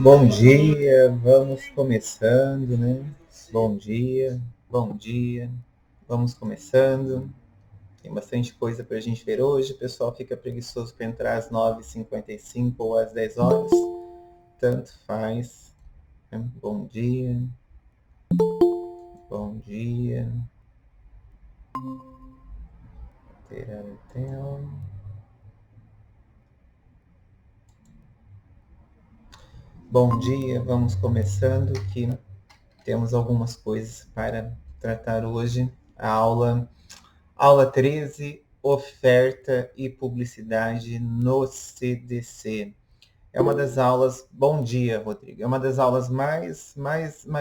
Bom dia, vamos começando, né? Bom dia, vamos começando. Tem bastante coisa para a gente ver hoje. O pessoal fica preguiçoso para entrar às 9h55 ou às 10 horas. Tanto faz. Né? Bom dia. Bom dia. Bom dia, vamos começando que temos algumas coisas para tratar hoje. Aula 13, oferta e publicidade no CDC. É uma das aulas, bom dia, Rodrigo, é uma das aulas mais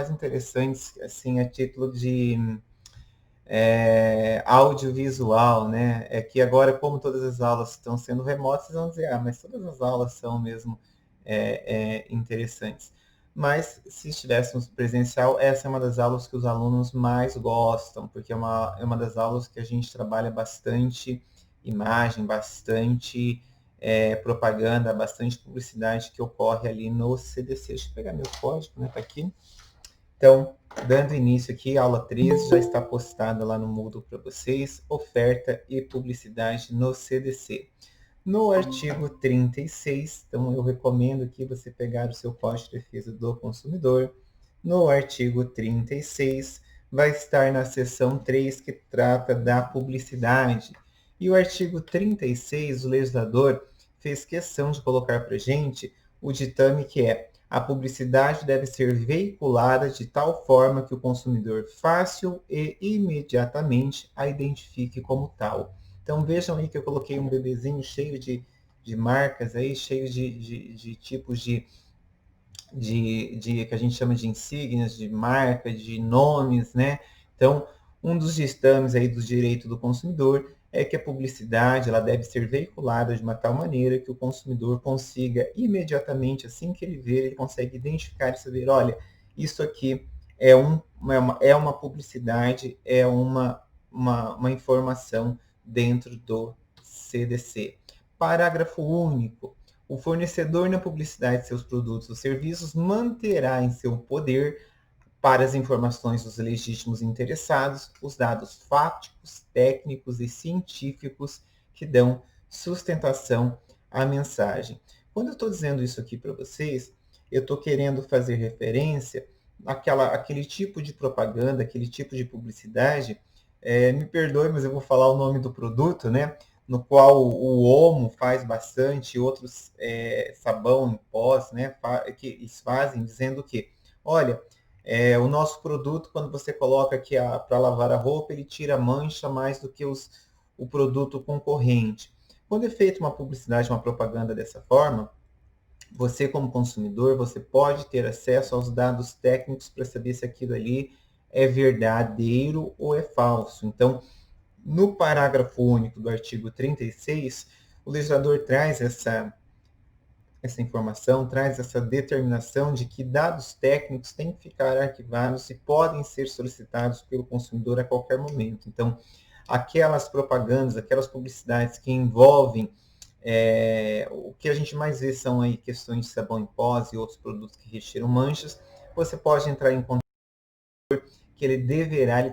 interessantes, assim, a título de audiovisual, né? É que agora, como todas as aulas estão sendo remotas, vamos dizer, mas todas as aulas são mesmo interessantes. Mas se estivéssemos presencial, essa é uma das aulas que os alunos mais gostam, porque é uma das aulas que a gente trabalha bastante imagem, bastante propaganda, bastante publicidade que ocorre ali no CDC. Deixa eu pegar meu código, né? Tá aqui. Então, dando início aqui, a aula 13 já está postada lá no Moodle para vocês, oferta e publicidade no CDC. No artigo 36, então eu recomendo que você pegar o seu Código de Defesa do Consumidor. No artigo 36, vai estar na seção 3, que trata da publicidade. E o artigo 36, o legislador fez questão de colocar para a gente o ditame que é: a publicidade deve ser veiculada de tal forma que o consumidor fácil e imediatamente a identifique como tal. Então vejam aí que eu coloquei um bebezinho cheio de marcas aí, cheio de tipos de que a gente chama de insígnias, de marca, de nomes, né? Então, um dos ditames aí do direito do consumidor é que a publicidade ela deve ser veiculada de uma tal maneira que o consumidor consiga imediatamente, assim que ele ver, ele consegue identificar e saber, olha, isso aqui é uma publicidade, é uma informação dentro do CDC. Parágrafo único. O fornecedor na publicidade de seus produtos ou serviços manterá em seu poder, para as informações dos legítimos interessados, os dados fáticos, técnicos e científicos que dão sustentação à mensagem. Quando eu estou dizendo isso aqui para vocês, eu estou querendo fazer referência àquele tipo de propaganda, aquele tipo de publicidade. Me perdoe, mas eu vou falar o nome do produto, né? No qual o Omo faz bastante, outros sabão em pós, né? Que eles fazem dizendo que, olha, o nosso produto, quando você coloca aqui para lavar a roupa, ele tira mancha mais do que o produto concorrente. Quando é feita uma publicidade, uma propaganda dessa forma, você como consumidor, você pode ter acesso aos dados técnicos para saber se aquilo ali é verdadeiro ou é falso. Então, no parágrafo único do artigo 36, o legislador traz essa informação, traz essa determinação de que dados técnicos têm que ficar arquivados e podem ser solicitados pelo consumidor a qualquer momento. Então, aquelas propagandas, aquelas publicidades que envolvem o que a gente mais vê são aí questões de sabão em pós e outros produtos que retiram manchas, você pode entrar em contato que ele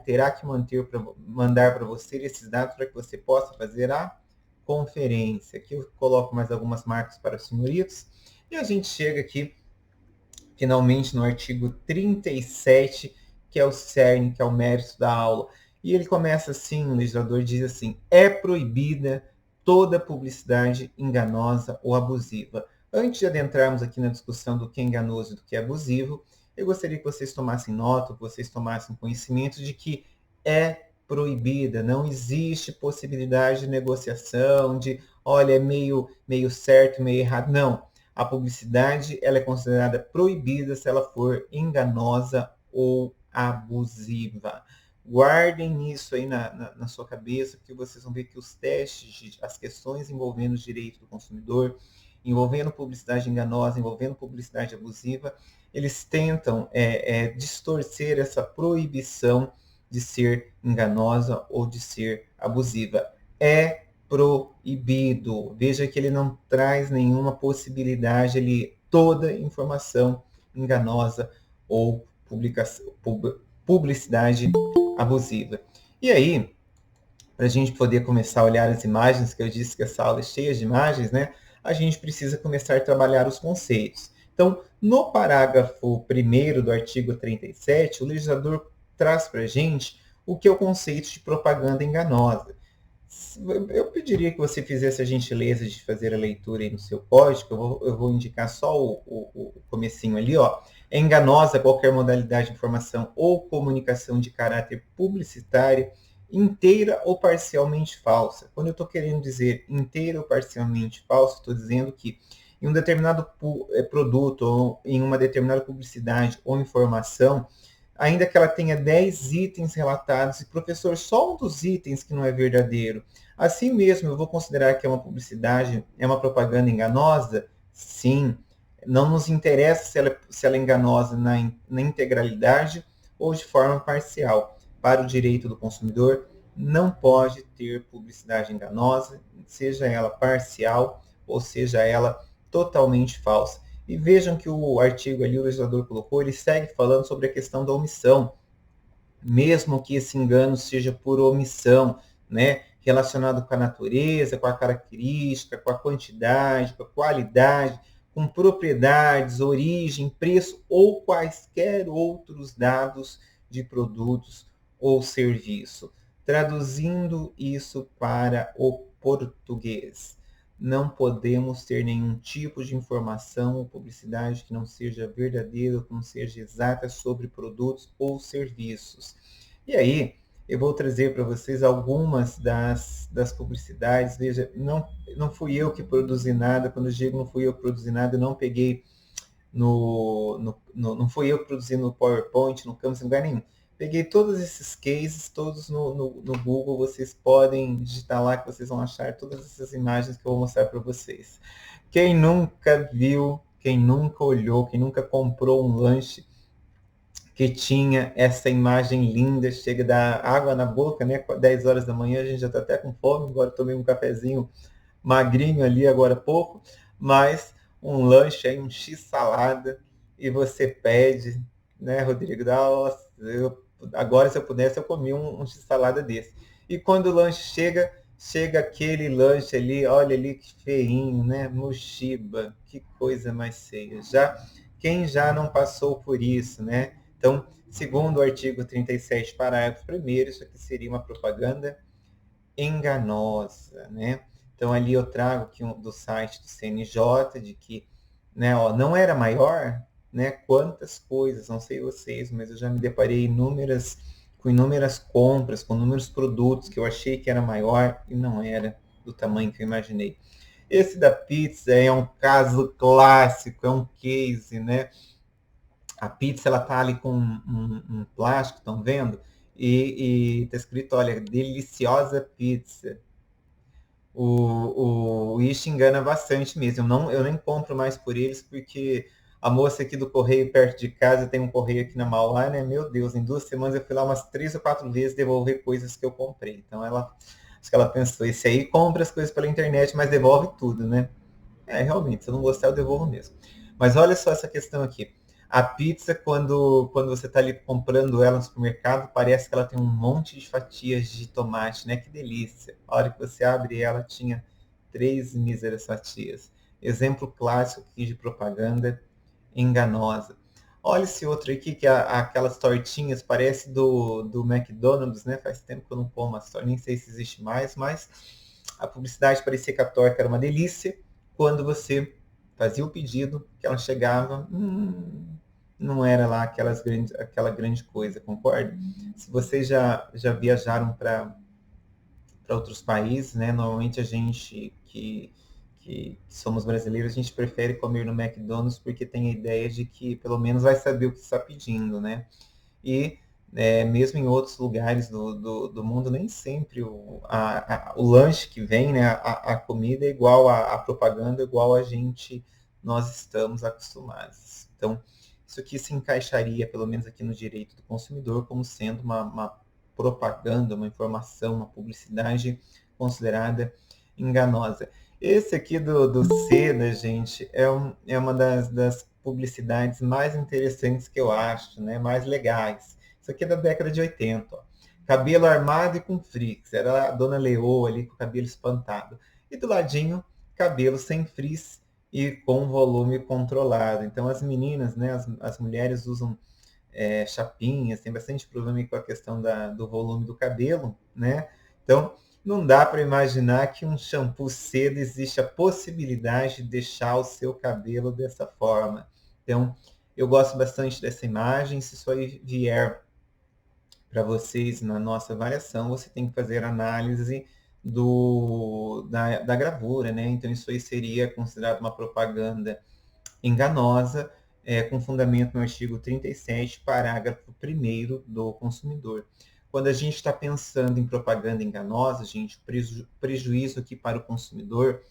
terá que mandar para você esses dados para que você possa fazer a conferência. Aqui eu coloco mais algumas marcas para os senhoritos. E a gente chega aqui, finalmente, no artigo 37, que é o cerne, que é o mérito da aula. E ele começa assim, o legislador diz assim: é proibida toda publicidade enganosa ou abusiva. Antes de adentrarmos aqui na discussão do que é enganoso e do que é abusivo, eu gostaria que vocês tomassem nota, que vocês tomassem conhecimento de que é proibida, não existe possibilidade de negociação, de, olha, é meio certo, meio errado. Não, a publicidade ela é considerada proibida se ela for enganosa ou abusiva. Guardem isso aí na sua cabeça, porque vocês vão ver que os testes, as questões envolvendo o direito do consumidor, envolvendo publicidade enganosa, envolvendo publicidade abusiva, eles tentam distorcer essa proibição de ser enganosa ou de ser abusiva. É proibido. Veja que ele não traz nenhuma possibilidade, toda informação enganosa ou publicidade abusiva. E aí, para a gente poder começar a olhar as imagens, que eu disse que essa aula é cheia de imagens, né? A gente precisa começar a trabalhar os conceitos. Então, no parágrafo 1º do artigo 37, o legislador traz para a gente o que é o conceito de propaganda enganosa. Eu pediria que você fizesse a gentileza de fazer a leitura aí no seu código, eu vou indicar só o comecinho ali, ó. É enganosa qualquer modalidade de informação ou comunicação de caráter publicitário, inteira ou parcialmente falsa. Quando eu estou querendo dizer inteira ou parcialmente falsa, estou dizendo que em um determinado produto, ou em uma determinada publicidade ou informação, ainda que ela tenha 10 itens relatados, e professor, só um dos itens que não é verdadeiro. Assim mesmo, eu vou considerar que é uma publicidade, é uma propaganda enganosa? Sim. Não nos interessa se ela é enganosa na integralidade ou de forma parcial. Para o direito do consumidor, não pode ter publicidade enganosa, seja ela parcial ou seja ela totalmente falsa. E vejam que o artigo ali, o legislador colocou, ele segue falando sobre a questão da omissão, mesmo que esse engano seja por omissão, né? Relacionado com a natureza, com a característica, com a quantidade, com a qualidade, com propriedades, origem, preço ou quaisquer outros dados de produtos ou serviço. Traduzindo isso para o português, não podemos ter nenhum tipo de informação ou publicidade que não seja verdadeira, que não seja exata sobre produtos ou serviços. E aí, eu vou trazer para vocês algumas das publicidades. Veja, não fui eu que produzi nada. Quando eu digo não fui eu que produzi nada, eu não peguei não fui eu que produzi no PowerPoint, no Canvas, em lugar nenhum. Peguei todos esses cases, todos no Google, vocês podem digitar lá que vocês vão achar todas essas imagens que eu vou mostrar para vocês. Quem nunca viu, quem nunca olhou, quem nunca comprou um lanche que tinha essa imagem linda, chega a dar água na boca, né? 10 horas da manhã, a gente já está até com fome, agora tomei um cafezinho magrinho ali agora há pouco, mas um lanche aí, um X-salada, e você pede, né, Rodrigo? Nossa, agora se eu pudesse eu comia um X-salada desse. E quando o lanche chega aquele lanche ali, olha ali que feinho, né? Mochiba, que coisa mais feia. Quem já não passou por isso, né? Então, segundo o artigo 37, parágrafo 1º, isso aqui seria uma propaganda enganosa, né? Então, ali eu trago aqui do site do CNJ, de que, né, ó, não era maior, né? Quantas coisas, não sei vocês, mas eu já me deparei com inúmeras compras, com inúmeros produtos que eu achei que era maior e não era do tamanho que eu imaginei. Esse da pizza é um caso clássico, é um case, né? A pizza, ela tá ali com um plástico, estão vendo? E tá escrito, olha, deliciosa pizza. O Wish engana bastante mesmo. Eu nem compro mais por eles, porque a moça aqui do correio perto de casa, tem um correio aqui na Mauá, né? Meu Deus, em 2 semanas eu fui lá umas 3 ou 4 vezes devolver coisas que eu comprei. Então acho que ela pensou, esse aí compra as coisas pela internet, mas devolve tudo, né? Realmente, se eu não gostar, eu devolvo mesmo. Mas olha só essa questão aqui. A pizza, quando você está ali comprando ela no supermercado, parece que ela tem um monte de fatias de tomate, né? Que delícia. A hora que você abre ela, tinha 3 míseras fatias. Exemplo clássico aqui de propaganda enganosa. Olha esse outro aqui, que aquelas tortinhas, parece do McDonald's, né? Faz tempo que eu não como as tortas, nem sei se existe mais, mas a publicidade parecia que a torta era uma delícia quando você fazia o pedido, que ela chegava, não era lá aquela grande coisa, concorda? Se vocês já viajaram para outros países, né? Normalmente a gente que somos brasileiros, a gente prefere comer no McDonald's porque tem a ideia de que pelo menos vai saber o que está pedindo, né? E mesmo em outros lugares do mundo, nem sempre o lanche que vem, né, a comida é igual, a propaganda é igual nós estamos acostumados. Então, isso aqui se encaixaria, pelo menos aqui no direito do consumidor, como sendo uma propaganda, uma informação, uma publicidade considerada enganosa. Esse aqui do Seda, gente, é uma das publicidades mais interessantes que eu acho, né? Mais legais. Isso aqui é da década de 80. Ó. Cabelo armado e com frizz. Era a dona Leoa ali com o cabelo espantado. E do ladinho, cabelo sem frizz e com volume controlado. Então as meninas, né, as mulheres usam chapinhas, tem bastante problema com a questão do volume do cabelo, né? Então, não dá para imaginar que um shampoo cedo existe a possibilidade de deixar o seu cabelo dessa forma. Então, eu gosto bastante dessa imagem. Se isso aí vier para vocês na nossa avaliação, você tem que fazer análise da gravura, né? Então, isso aí seria considerado uma propaganda enganosa, com fundamento no artigo 37, parágrafo 1º do consumidor. Quando a gente está pensando em propaganda enganosa, gente, prejuízo aqui para o consumidor,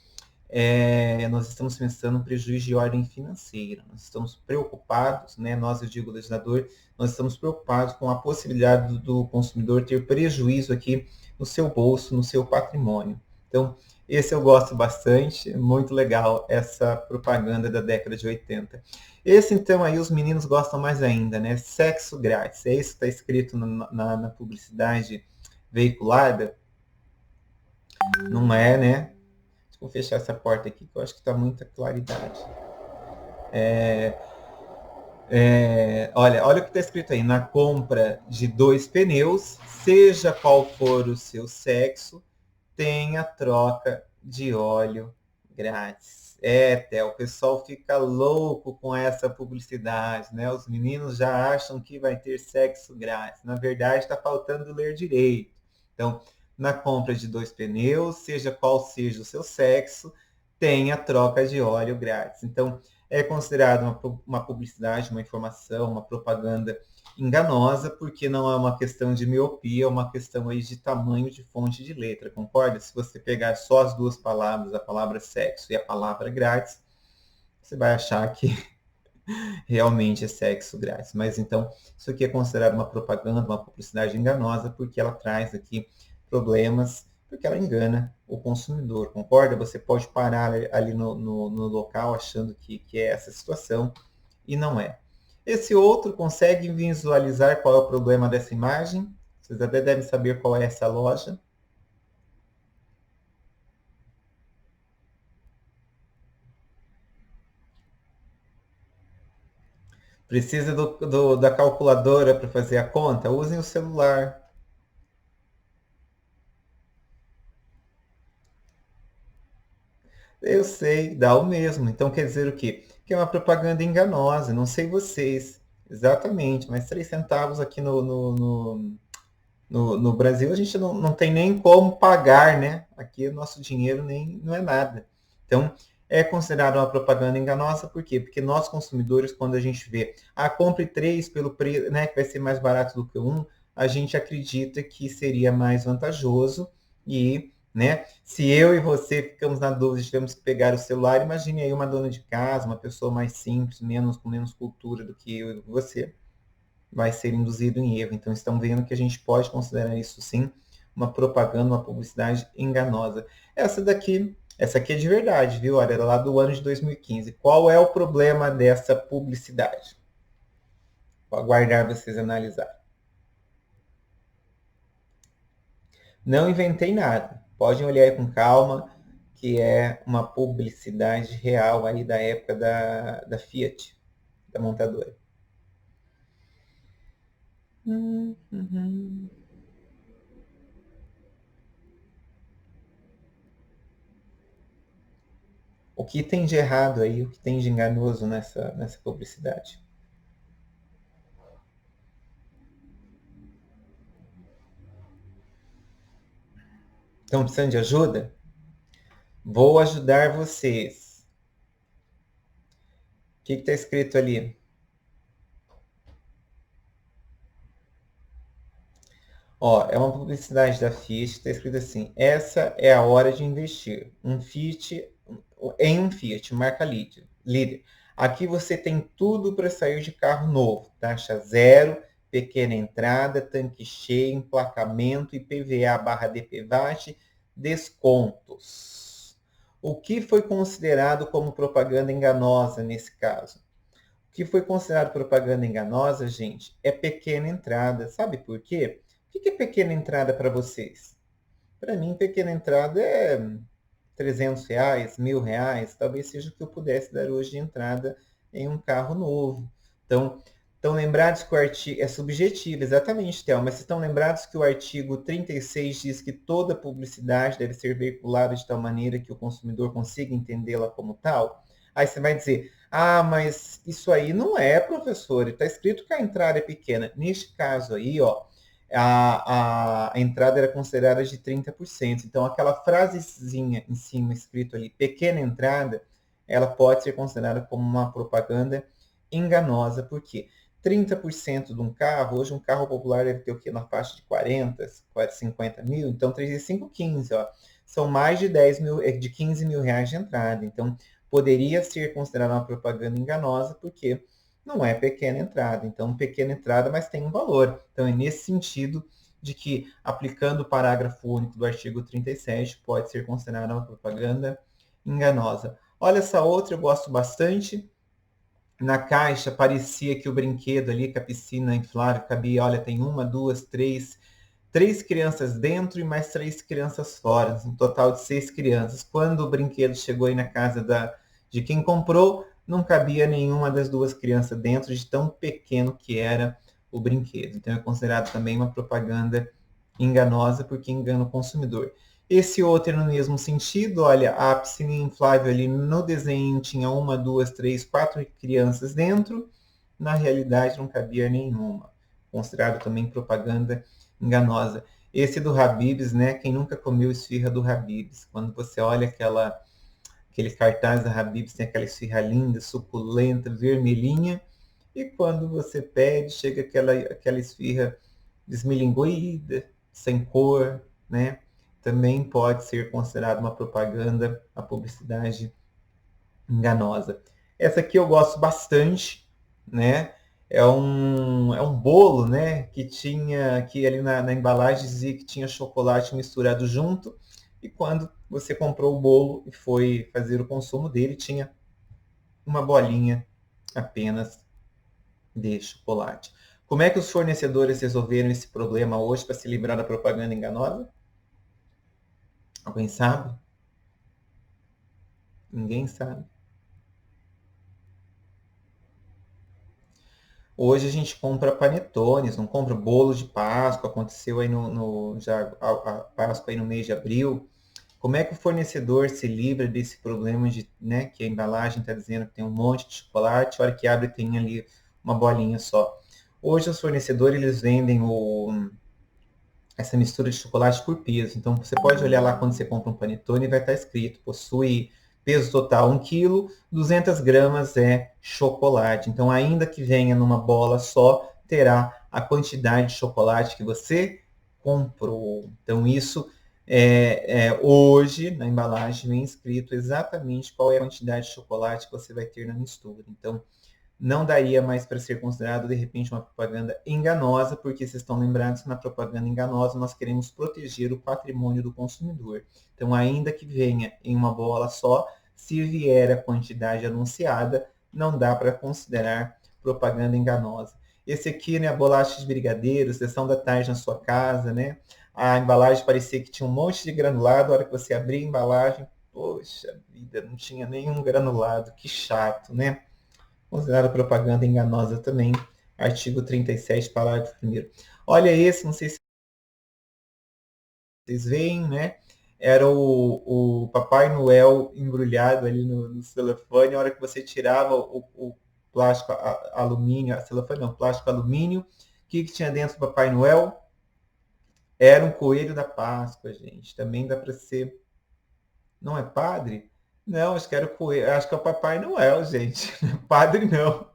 nós estamos pensando em prejuízo de ordem financeira. Nós estamos preocupados, né, nós, eu digo, legislador, nós estamos preocupados com a possibilidade do consumidor ter prejuízo aqui no seu bolso, no seu patrimônio. Então, esse eu gosto bastante, muito legal essa propaganda da década de 80. Esse, então, aí os meninos gostam mais ainda, né? Sexo grátis. É isso que está escrito na publicidade veiculada? Não é, né? Vou fechar essa porta aqui que eu acho que está muita claridade. Olha o que está escrito aí. Na compra de 2 pneus, seja qual for o seu sexo, tem a troca de óleo grátis. Theo, o pessoal fica louco com essa publicidade, né? Os meninos já acham que vai ter sexo grátis. Na verdade, está faltando ler direito. Então, na compra de 2 pneus, seja qual seja o seu sexo, tem a troca de óleo grátis. Então, é considerado uma publicidade, uma informação, uma propaganda enganosa, porque não é uma questão de miopia, é uma questão aí de tamanho de fonte de letra, concorda? Se você pegar só as duas palavras, a palavra sexo e a palavra grátis, você vai achar que realmente é sexo grátis. Mas então, isso aqui é considerado uma propaganda, uma publicidade enganosa, porque ela traz aqui problemas, porque ela engana o consumidor, concorda? Você pode parar ali no local achando que é essa situação e não é. Esse outro consegue visualizar qual é o problema dessa imagem? Vocês até devem saber qual é essa loja. Precisa da calculadora para fazer a conta? Usem o celular. Eu sei, dá o mesmo. Então quer dizer o quê? Que é uma propaganda enganosa. Não sei vocês exatamente, mas 3 centavos aqui no Brasil a gente não tem nem como pagar, né? Aqui o nosso dinheiro nem, não é nada. Então, é considerado uma propaganda enganosa, por quê? Porque nós consumidores, quando a gente vê, compre 3 pelo preço, né, que vai ser mais barato do que um, a gente acredita que seria mais vantajoso e, né, se eu e você ficamos na dúvida de termos que pegar o celular, imagine aí uma dona de casa, uma pessoa mais simples, com menos cultura do que eu e você, vai ser induzido em erro. Então, estão vendo que a gente pode considerar isso sim uma propaganda, uma publicidade enganosa. Essa aqui é de verdade, viu? Olha, era lá do ano de 2015. Qual é o problema dessa publicidade? Vou aguardar vocês analisar. Não inventei nada. Podem olhar aí com calma, que é uma publicidade real aí da época da Fiat, da montadora. Uhum. O que tem de errado aí, o que tem de enganoso nessa publicidade? Estão precisando de ajuda? Vou ajudar vocês. O que está escrito ali? Ó, é uma publicidade da Fiat, está escrito assim: essa é a hora de investir. Em um Fiat, marca líder. Aqui você tem tudo para sair de carro novo. Taxa zero, pequena entrada, tanque cheio, emplacamento, IPVA barra DPVAT, descontos. O que foi considerado como propaganda enganosa nesse caso? O que foi considerado propaganda enganosa, gente, é pequena entrada. Sabe por quê? O que é pequena entrada para vocês? Para mim, pequena entrada é R$ 300, R$ 1.000, talvez seja o que eu pudesse dar hoje de entrada em um carro novo. Então, estão lembrados que o artigo é subjetivo, exatamente, Théo, mas estão lembrados que o artigo 36 diz que toda publicidade deve ser veiculada de tal maneira que o consumidor consiga entendê-la como tal? Aí você vai dizer, mas isso aí não é, professor, está escrito que a entrada é pequena. Neste caso aí, ó, a entrada era considerada de 30%. Então, aquela frasezinha em cima escrito ali, pequena entrada, ela pode ser considerada como uma propaganda enganosa. Por quê? 30% de um carro, hoje um carro popular deve ter o quê? Na faixa de 40, 50 mil, então 35, 15, ó. São mais de 10 mil, de 15 mil reais de entrada. Então, poderia ser considerada uma propaganda enganosa, porque não é pequena entrada. Então, pequena entrada, mas tem um valor. Então, é nesse sentido de que, aplicando o parágrafo único do artigo 37, pode ser considerada uma propaganda enganosa. Olha essa outra, eu gosto bastante. Na caixa parecia que o brinquedo ali, que a piscina inflável cabia, olha, tem uma, duas, três crianças dentro e mais três crianças fora, um total de 6 crianças. Quando o brinquedo chegou aí na casa de quem comprou, não cabia nenhuma das duas crianças dentro, de tão pequeno que era o brinquedo. Então é considerado também uma propaganda enganosa, porque engana o consumidor. Esse outro no mesmo sentido, olha, a piscina inflável ali no desenho tinha uma, duas, três, 4 crianças dentro, na realidade não cabia nenhuma. Considerado também propaganda enganosa. Esse do Habib's, né? Quem nunca comeu esfirra do Habib's? Quando você olha aquele cartaz da Habib's, tem aquela esfirra linda, suculenta, vermelhinha, e quando você pede, chega aquela esfirra desmilinguida, sem cor, né? Também pode ser considerada uma propaganda, a publicidade enganosa. Essa aqui eu gosto bastante, né? É um bolo, né? Que tinha, que ali na embalagem dizia que tinha chocolate misturado junto. E quando você comprou o bolo e foi fazer o consumo dele, tinha uma bolinha apenas de chocolate. Como é que os fornecedores resolveram esse problema hoje para se livrar da propaganda enganosa? Alguém sabe? Ninguém sabe. Hoje a gente compra panetones, não compra bolo de Páscoa, aconteceu aí já a Páscoa aí no mês de abril. Como é que o fornecedor se livra desse problema de, né, que a embalagem está dizendo que tem um monte de chocolate, a hora que abre tem ali uma bolinha só. Hoje os fornecedores eles vendem essa mistura de chocolate por peso. Então você pode olhar lá quando você compra um panetone e vai estar escrito, possui peso total 1 kg, 200 gramas é chocolate. Então ainda que venha numa bola só, terá a quantidade de chocolate que você comprou. Então isso hoje na embalagem vem escrito exatamente qual é a quantidade de chocolate que você vai ter na mistura. Então não daria mais para ser considerado, de repente, uma propaganda enganosa, porque vocês estão lembrados que na propaganda enganosa nós queremos proteger o patrimônio do consumidor. Então, ainda que venha em uma bola só, se vier a quantidade anunciada, não dá para considerar propaganda enganosa. Esse aqui, né, a bolacha de brigadeiro, sessão da tarde na sua casa, né? A embalagem parecia que tinha um monte de granulado, a hora que você abria a embalagem, poxa vida, não tinha nenhum granulado, que chato, né? Considerada propaganda enganosa também. Artigo 37, parágrafo 1º. Olha esse, não sei se vocês veem, né? Era o Papai Noel embrulhado ali no celofane. A hora que você tirava o plástico alumínio, celofane não, plástico alumínio, o que tinha dentro do Papai Noel? Era um coelho da Páscoa, gente. Também dá para ser. Não é padre? Não, acho que era o coelho. Acho que é o Papai Noel, gente. Padre não.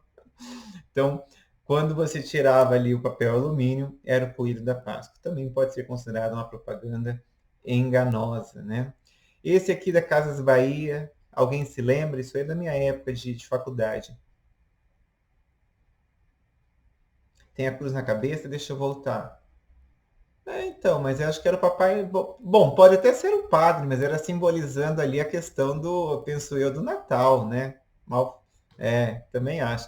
Então, quando você tirava ali o papel alumínio, era o coelho da Páscoa. Também pode ser considerado uma propaganda enganosa, né? Esse aqui da Casas Bahia, alguém se lembra? Isso é da minha época de faculdade. Tem a cruz na cabeça, deixa eu voltar. Então, mas eu acho que era o papai. Bom, pode até ser o padre, mas era simbolizando ali a questão do, penso eu, do Natal, né? Mal, também acho.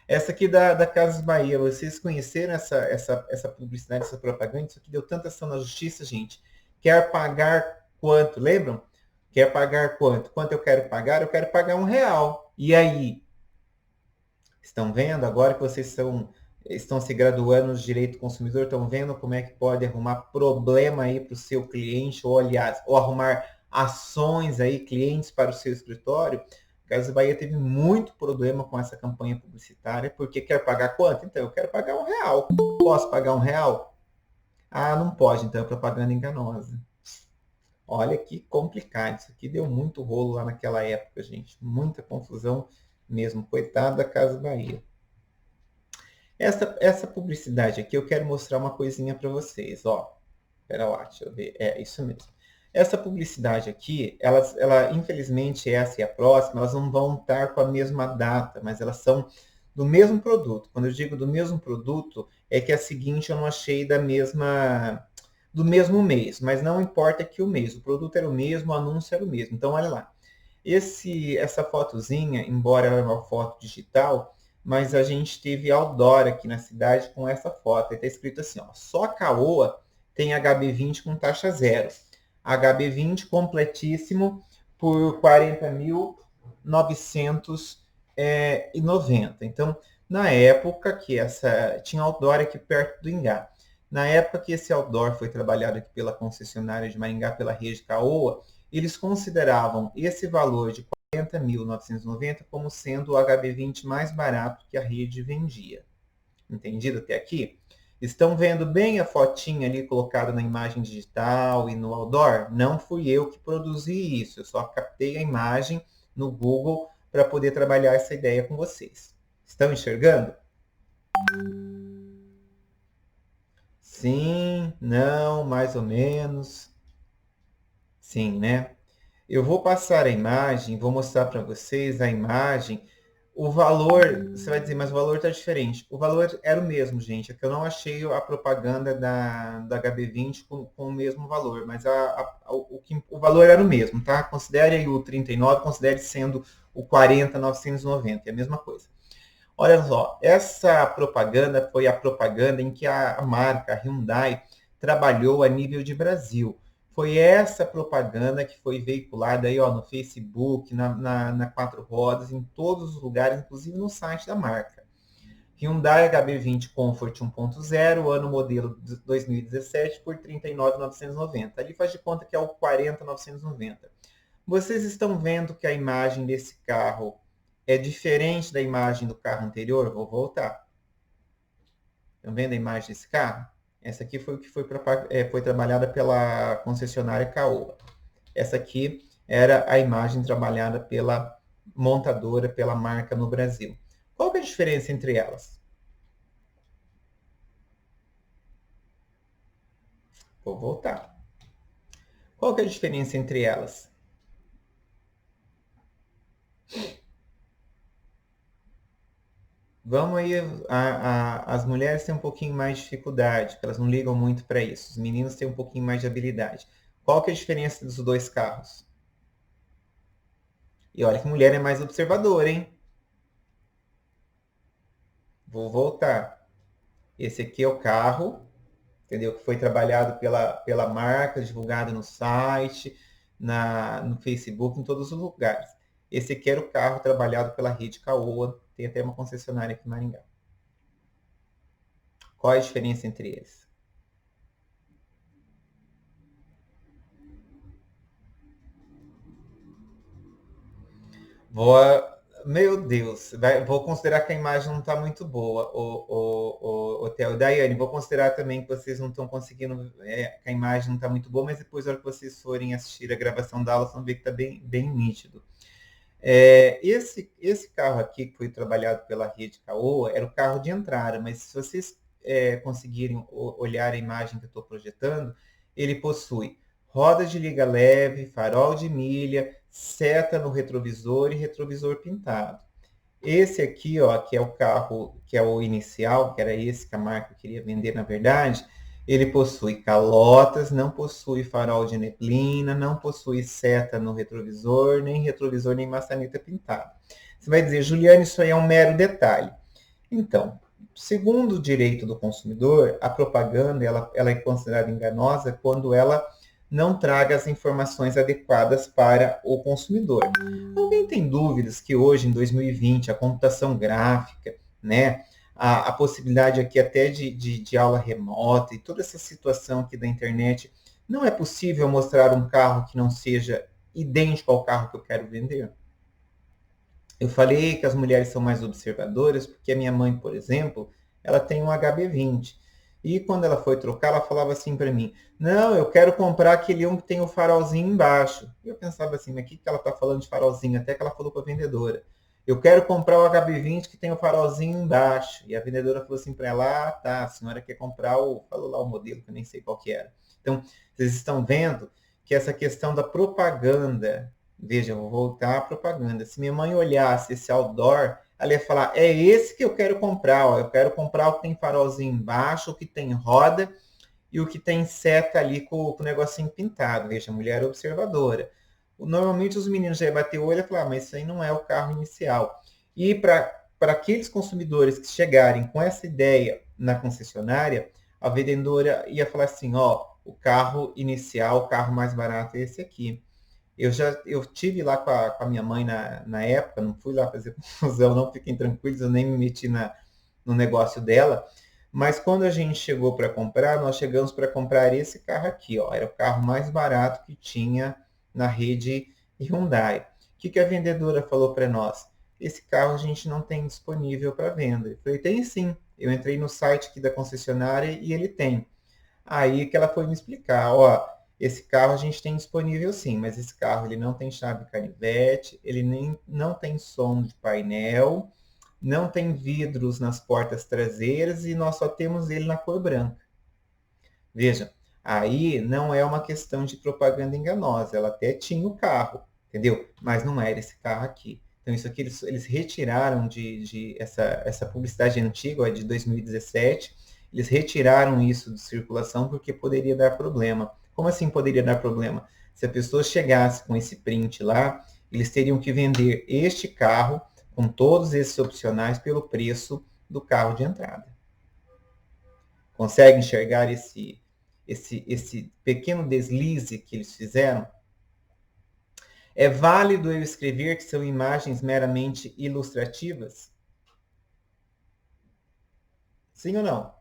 Essa aqui da Casas Bahia, vocês conheceram essa publicidade, essa propaganda? Isso aqui deu tanta ação na justiça, gente. Quer pagar quanto? Lembram? Quer pagar quanto? Quanto eu quero pagar? Eu quero pagar R$ 1. E aí? Estão vendo agora que vocês estão se graduando no direito do consumidor, estão vendo como é que pode arrumar problema aí para o seu cliente, ou aliás, ou arrumar ações aí, clientes para o seu escritório. A Casas Bahia teve muito problema com essa campanha publicitária, porque quer pagar quanto? Então, eu quero pagar R$ 1. Posso pagar R$ 1? Ah, não pode, então é propaganda enganosa. Olha que complicado, isso aqui deu muito rolo lá naquela época, gente. Muita confusão mesmo. Coitado da Casa Bahia. Essa publicidade aqui, eu quero mostrar uma coisinha para vocês, ó. Espera lá, deixa eu ver. É isso mesmo. Essa publicidade aqui, ela infelizmente essa e a próxima, elas não vão estar com a mesma data, mas elas são do mesmo produto. Quando eu digo do mesmo produto, é que a seguinte eu não achei do mesmo mês, mas não importa que o mês, o produto era o mesmo, o anúncio era o mesmo. Então olha lá. Essa fotozinha, embora ela é uma foto digital, mas a gente teve outdoor aqui na cidade com essa foto. Aí está escrito assim, ó, só a Caoa tem HB20 com taxa zero. HB20 completíssimo por 40.990. Então, na época que tinha outdoor aqui perto do Ingá. Na época que esse outdoor foi trabalhado aqui pela concessionária de Maringá, pela rede Caoa, eles consideravam esse valor de 40.990 como sendo o HB20 mais barato que a rede vendia. Entendido até aqui? Estão vendo bem a fotinha ali colocada na imagem digital e no outdoor? Não fui eu que produzi isso, eu só captei a imagem no Google para poder trabalhar essa ideia com vocês. Estão enxergando? Sim, não, mais ou menos. Sim, né? Eu vou passar a imagem, vou mostrar para vocês a imagem. O valor, você vai dizer, mas o valor está diferente. O valor era o mesmo, gente. É que eu não achei a propaganda da HB20 com o mesmo valor, mas o valor era o mesmo, tá? Considere aí o 39, considere sendo o 40.990, é a mesma coisa. Olha só, essa propaganda foi a propaganda em que a marca Hyundai trabalhou a nível de Brasil. Foi essa propaganda que foi veiculada aí, ó, no Facebook, na Quatro Rodas, em todos os lugares, inclusive no site da marca. Hyundai HB20 Comfort 1.0, ano modelo 2017, por R$ 39.990. Ali faz de conta que é o 40.990. Vocês estão vendo que a imagem desse carro é diferente da imagem do carro anterior? Vou voltar. Estão vendo a imagem desse carro? Essa aqui foi o que foi trabalhada pela concessionária Caoa. Essa aqui era a imagem trabalhada pela montadora, pela marca no Brasil. Qual que é a diferença entre elas? Vou voltar. Qual que é a diferença entre elas? Vamos aí, as mulheres têm um pouquinho mais de dificuldade, porque elas não ligam muito para isso. Os meninos têm um pouquinho mais de habilidade. Qual que é a diferença dos dois carros? E olha que mulher é mais observadora, hein? Vou voltar. Esse aqui é o carro, entendeu? Que foi trabalhado pela marca, divulgado no site, no Facebook, em todos os lugares. Esse aqui era o carro trabalhado pela rede Caoa, tem até uma concessionária aqui em Maringá. Qual é a diferença entre eles? Vou, Meu Deus, vou considerar que a imagem não está muito boa, o Theo. Daiane, vou considerar também que vocês não estão conseguindo, que a imagem não está muito boa, mas depois, na hora que vocês forem assistir a gravação da aula, vocês vão ver que está bem, bem nítido. Esse carro aqui, que foi trabalhado pela rede Caoa, era o carro de entrada, mas se vocês conseguirem olhar a imagem que eu estou projetando, ele possui roda de liga leve, farol de milha, seta no retrovisor e retrovisor pintado. Esse aqui, ó, que é o carro, que é o inicial, que era esse que a marca queria vender, na verdade, ele possui calotas, não possui farol de neblina, não possui seta no retrovisor, nem maçaneta pintada. Você vai dizer, Juliana, isso aí é um mero detalhe. Então, segundo o direito do consumidor, a propaganda ela é considerada enganosa quando ela não traga as informações adequadas para o consumidor. Alguém tem dúvidas que hoje, em 2020, a computação gráfica, né, a possibilidade aqui até de aula remota e toda essa situação aqui da internet, não é possível mostrar um carro que não seja idêntico ao carro que eu quero vender? Eu falei que as mulheres são mais observadoras, porque a minha mãe, por exemplo, ela tem um HB20. E quando ela foi trocar, ela falava assim para mim: Não, eu quero comprar aquele um que tem o farolzinho embaixo. E eu pensava assim: Mas o que ela está falando de farolzinho? Até que ela falou para a vendedora: Eu quero comprar o HB20 que tem o farolzinho embaixo. E a vendedora falou assim para ela: Ah, tá, a senhora quer comprar o. Falou lá o modelo, que eu nem sei qual que era. Então, vocês estão vendo que essa questão da propaganda. Veja, vou voltar à propaganda. Se minha mãe olhasse esse outdoor, ela ia falar, é esse que eu quero comprar. Ó. Eu quero comprar o que tem farolzinho embaixo, o que tem roda e o que tem seta ali com o negocinho pintado. Veja, mulher observadora. Normalmente os meninos já iam bater o olho e falar, mas isso aí não é o carro inicial. E para aqueles consumidores que chegarem com essa ideia na concessionária, a vendedora ia falar assim, ó, o carro inicial, o carro mais barato é esse aqui. Eu tive lá com a minha mãe na época, não fui lá fazer confusão, não, fiquem tranquilos, eu nem me meti no negócio dela. Mas quando a gente chegou para comprar, nós chegamos para comprar esse carro aqui, ó, era o carro mais barato que tinha na rede Hyundai. O que a vendedora falou para nós? Esse carro a gente não tem disponível para venda. Eu falei, tem sim. Eu entrei no site aqui da concessionária e ele tem. Aí que ela foi me explicar, ó, esse carro a gente tem disponível sim, mas esse carro ele não tem chave canivete, ele nem não tem som de painel, não tem vidros nas portas traseiras e nós só temos ele na cor branca. Veja, aí não é uma questão de propaganda enganosa, ela até tinha o carro, entendeu? Mas não era esse carro aqui. Então isso aqui eles retiraram de essa publicidade antiga, ó, de 2017, eles retiraram isso de circulação porque poderia dar problema. Como assim poderia dar problema? Se a pessoa chegasse com esse print lá, eles teriam que vender este carro com todos esses opcionais pelo preço do carro de entrada. Consegue enxergar esse pequeno deslize que eles fizeram? É válido eu escrever que são imagens meramente ilustrativas? Sim ou não?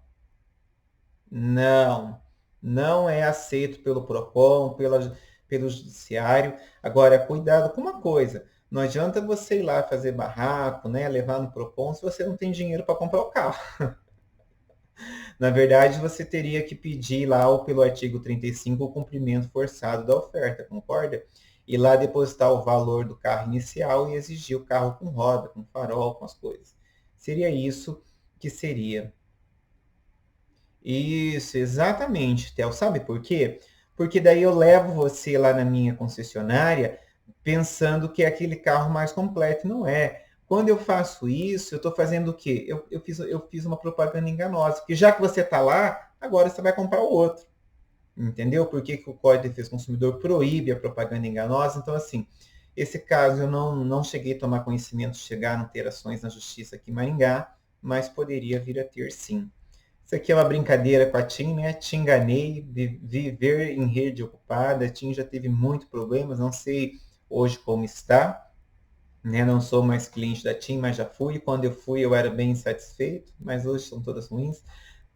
Não. Não é aceito pelo PROCON, pelo Judiciário. Agora, cuidado com uma coisa. Não adianta você ir lá fazer barraco, né, levar no PROCON, se você não tem dinheiro para comprar o carro. Na verdade, você teria que pedir lá, ou pelo artigo 35, o cumprimento forçado da oferta, concorda? E lá depositar o valor do carro inicial e exigir o carro com roda, com farol, com as coisas. Seria isso que seria. Isso, exatamente, Theo. Sabe por quê? Porque daí eu levo você lá na minha concessionária pensando que é aquele carro mais completo. Não é. Quando eu faço isso, eu estou fazendo o quê? Eu fiz uma propaganda enganosa. Porque já que você está lá, agora você vai comprar o outro. Entendeu? Por que o Código de Defesa do Consumidor proíbe a propaganda enganosa? Então, assim, esse caso eu não cheguei a tomar conhecimento, chegar a não ter ações na justiça aqui em Maringá, mas poderia vir a ter sim. Isso aqui é uma brincadeira com a TIM, né? Te enganei, viver em rede ocupada. A TIM já teve muitos problemas, não sei hoje como está. Né? Não sou mais cliente da TIM, mas já fui. Quando eu fui, eu era bem insatisfeito, mas hoje são todas ruins.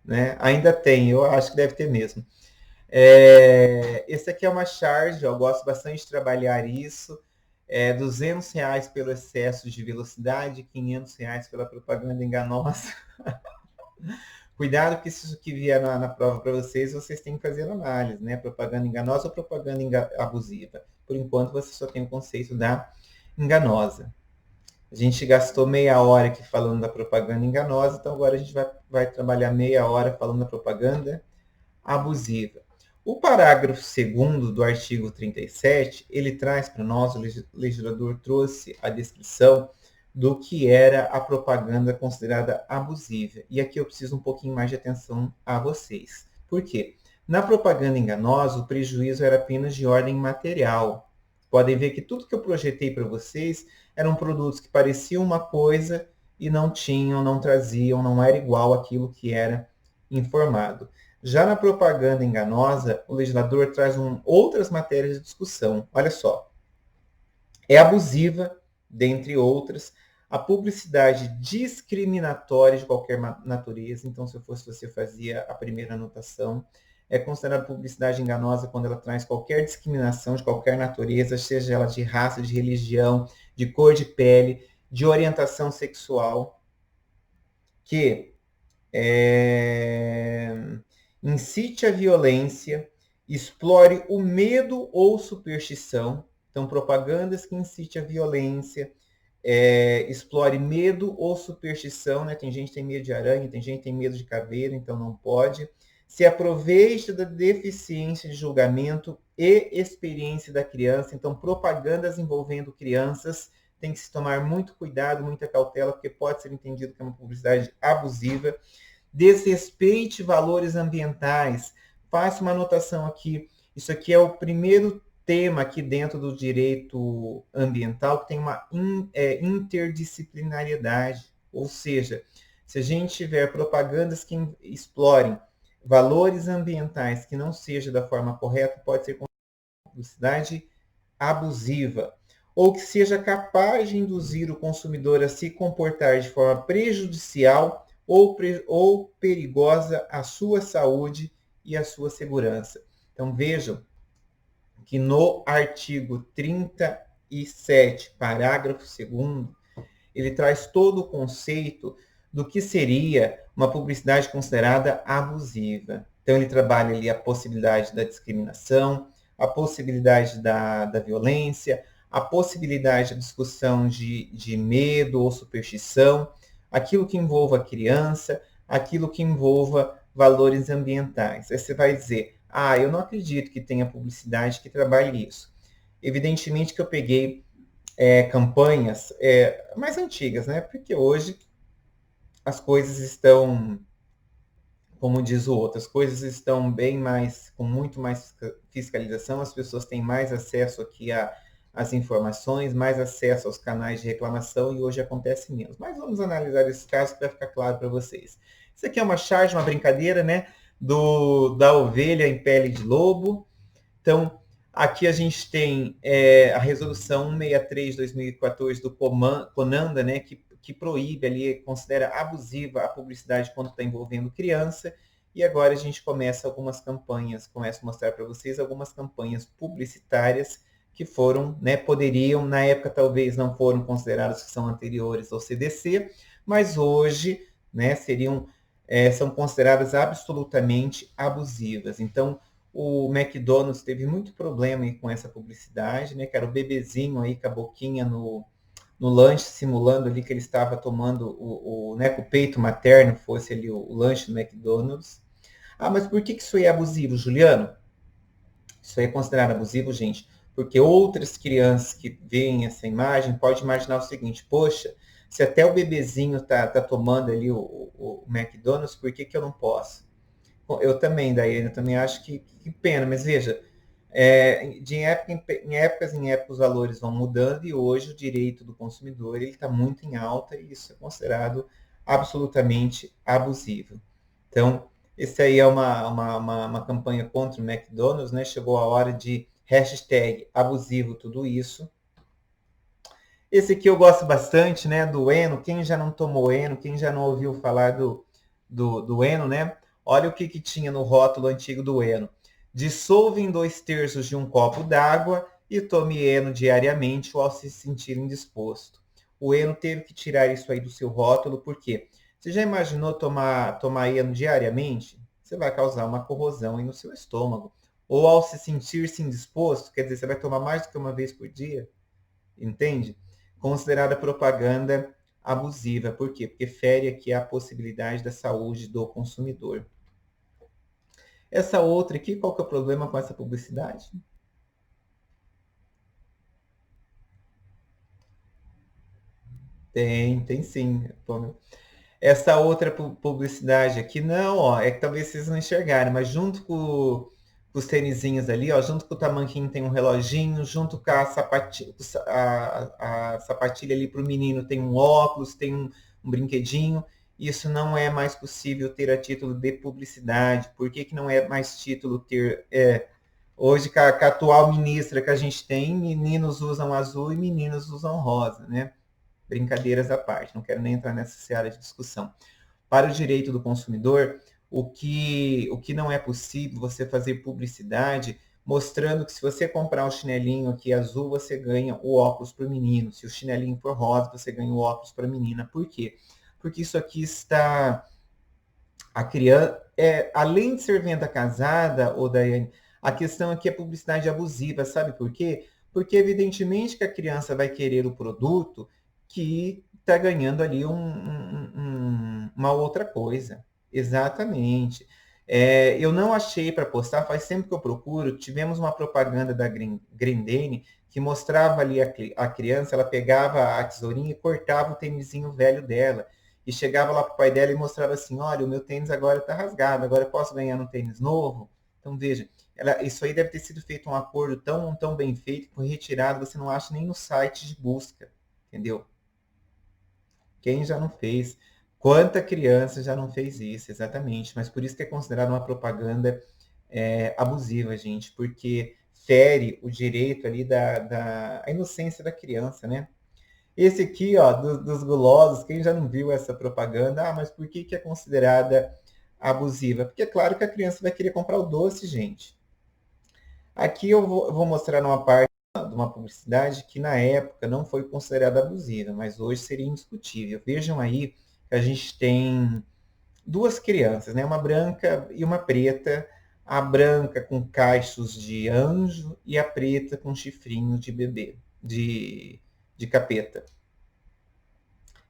Né? Ainda tem, eu acho que deve ter mesmo. Esse aqui é uma charge, eu gosto bastante de trabalhar isso. R$ 200 pelo excesso de velocidade, R$ 500 pela propaganda enganosa. Cuidado que isso que vier na prova para vocês têm que fazer análise, né? Propaganda enganosa ou propaganda abusiva. Por enquanto, você só tem o conceito da enganosa. A gente gastou meia hora aqui falando da propaganda enganosa, então agora a gente vai trabalhar meia hora falando da propaganda abusiva. O parágrafo 2º do artigo 37, ele traz para nós, o legislador trouxe a descrição do que era a propaganda considerada abusiva. E aqui eu preciso um pouquinho mais de atenção a vocês. Por quê? Na propaganda enganosa, o prejuízo era apenas de ordem material. Podem ver que tudo que eu projetei para vocês eram produtos que pareciam uma coisa e não tinham, não traziam, não era igual àquilo que era informado. Já na propaganda enganosa, o legislador traz outras matérias de discussão. Olha só. É abusiva, dentre outras, a publicidade discriminatória de qualquer natureza. Então, se eu fosse você, fazia a primeira anotação. É considerada publicidade enganosa quando ela traz qualquer discriminação de qualquer natureza, seja ela de raça, de religião, de cor de pele, de orientação sexual, que incite a violência, explore o medo ou superstição. Então, propagandas que incite a violência, explore medo ou superstição, né? Tem gente que tem medo de aranha, tem gente que tem medo de caveira, então não pode. Se aproveite da deficiência de julgamento e experiência da criança. Então, propagandas envolvendo crianças, tem que se tomar muito cuidado, muita cautela, porque pode ser entendido que é uma publicidade abusiva. Desrespeite valores ambientais. Faça uma anotação aqui. Isso aqui é o primeiro tema aqui dentro do direito ambiental que tem uma interdisciplinariedade. Ou seja, se a gente tiver propagandas que explorem valores ambientais que não seja da forma correta, pode ser publicidade abusiva, ou que seja capaz de induzir o consumidor a se comportar de forma prejudicial ou perigosa à sua saúde e à sua segurança. Então vejam que no artigo 37, parágrafo 2º, ele traz todo o conceito do que seria uma publicidade considerada abusiva. Então, ele trabalha ali a possibilidade da discriminação, a possibilidade da violência, a possibilidade da discussão de medo ou superstição, aquilo que envolva a criança, aquilo que envolva valores ambientais. Aí você vai dizer, eu não acredito que tenha publicidade que trabalhe isso. Evidentemente que eu peguei campanhas mais antigas, né? Porque hoje as coisas estão, como diz o outro, as coisas estão bem mais, com muito mais fiscalização, as pessoas têm mais acesso aqui às informações, mais acesso aos canais de reclamação e hoje acontece menos. Mas vamos analisar esse caso que vai ficar claro para vocês. Isso aqui é uma charge, uma brincadeira, né? Da ovelha em pele de lobo. Então, aqui a gente tem a resolução 163/2014 do CONANDA, né, que proíbe ali, considera abusiva a publicidade quando está envolvendo criança. E agora a gente começa algumas campanhas, começo a mostrar para vocês algumas campanhas publicitárias que foram, né, poderiam, na época talvez não foram consideradas que são anteriores ao CDC, mas hoje, né, são consideradas absolutamente abusivas. Então, o McDonald's teve muito problema aí com essa publicidade, né? Que era o bebezinho aí com a boquinha no lanche, simulando ali que ele estava tomando né, que o peito materno fosse ali o lanche do McDonald's. Mas por que isso aí é abusivo, Juliano? Isso aí é considerado abusivo, gente, porque outras crianças que veem essa imagem podem imaginar o seguinte, poxa, se até o bebezinho tá tomando ali o McDonald's, por que eu não posso? Eu também, Daiane, eu também acho que pena, mas veja, em épocas os valores vão mudando e hoje o direito do consumidor está muito em alta e isso é considerado absolutamente abusivo. Então, esse aí é uma campanha contra o McDonald's, né? Chegou a hora de hashtag abusivo tudo isso. Esse aqui eu gosto bastante, né? Do Eno. Quem já não tomou Eno, quem já não ouviu falar do Eno, né? Olha o que tinha no rótulo antigo do Eno. Dissolva em 2/3 de um copo d'água e tome Eno diariamente ou ao se sentir indisposto. O Eno teve que tirar isso aí do seu rótulo, por quê? Você já imaginou tomar Eno diariamente? Você vai causar uma corrosão aí no seu estômago. Ou ao se sentir-se indisposto, quer dizer, você vai tomar mais do que uma vez por dia, entende? Considerada propaganda abusiva. Por quê? Porque fere aqui a possibilidade da saúde do consumidor. Essa outra aqui, qual que é o problema com essa publicidade? Tem sim. Essa outra publicidade aqui, não, ó, é que talvez vocês não enxergarem, mas junto com os tênisinhos ali, ó, junto com o tamanquinho tem um reloginho, junto com a sapatilha ali para o menino tem um óculos, tem um brinquedinho. Isso não é mais possível ter a título de publicidade. Por que, que não é mais título ter... hoje, com a atual ministra que a gente tem, meninos usam azul e meninas usam rosa, né? Brincadeiras à parte, não quero nem entrar nessa seara de discussão. Para o direito do consumidor, o que não é possível você fazer publicidade mostrando que se você comprar um chinelinho aqui azul, você ganha o óculos para o menino. Se o chinelinho for rosa, você ganha o óculos para a menina. Por quê? Porque isso aqui está... A criança, além de ser venda casada, ou Daiane, a questão aqui é publicidade abusiva, sabe por quê? Porque evidentemente que a criança vai querer o produto que está ganhando ali uma outra coisa. Exatamente. Eu não achei para postar, faz sempre que eu procuro. Tivemos uma propaganda da Grendene que mostrava ali a criança, ela pegava a tesourinha e cortava o tênisinho velho dela. E chegava lá para o pai dela e mostrava assim, olha, o meu tênis agora está rasgado, agora eu posso ganhar um tênis novo? Então, veja, isso aí deve ter sido feito um acordo tão bem feito, que foi retirado, você não acha nem no site de busca, entendeu? Quem já não fez? Quanta criança já não fez isso, exatamente. Mas por isso que é considerado uma propaganda abusiva, gente, porque fere o direito ali a inocência da criança, né? Esse aqui, ó, dos gulosos, quem já não viu essa propaganda? Ah, mas por que, que é considerada abusiva? Porque é claro que a criança vai querer comprar o doce, gente. Aqui eu vou mostrar uma parte de uma publicidade que na época não foi considerada abusiva, mas hoje seria indiscutível. Vejam aí que a gente tem duas crianças, né? Uma branca e uma preta. A branca com cachos de anjo e a preta com chifrinho de bebê, de capeta.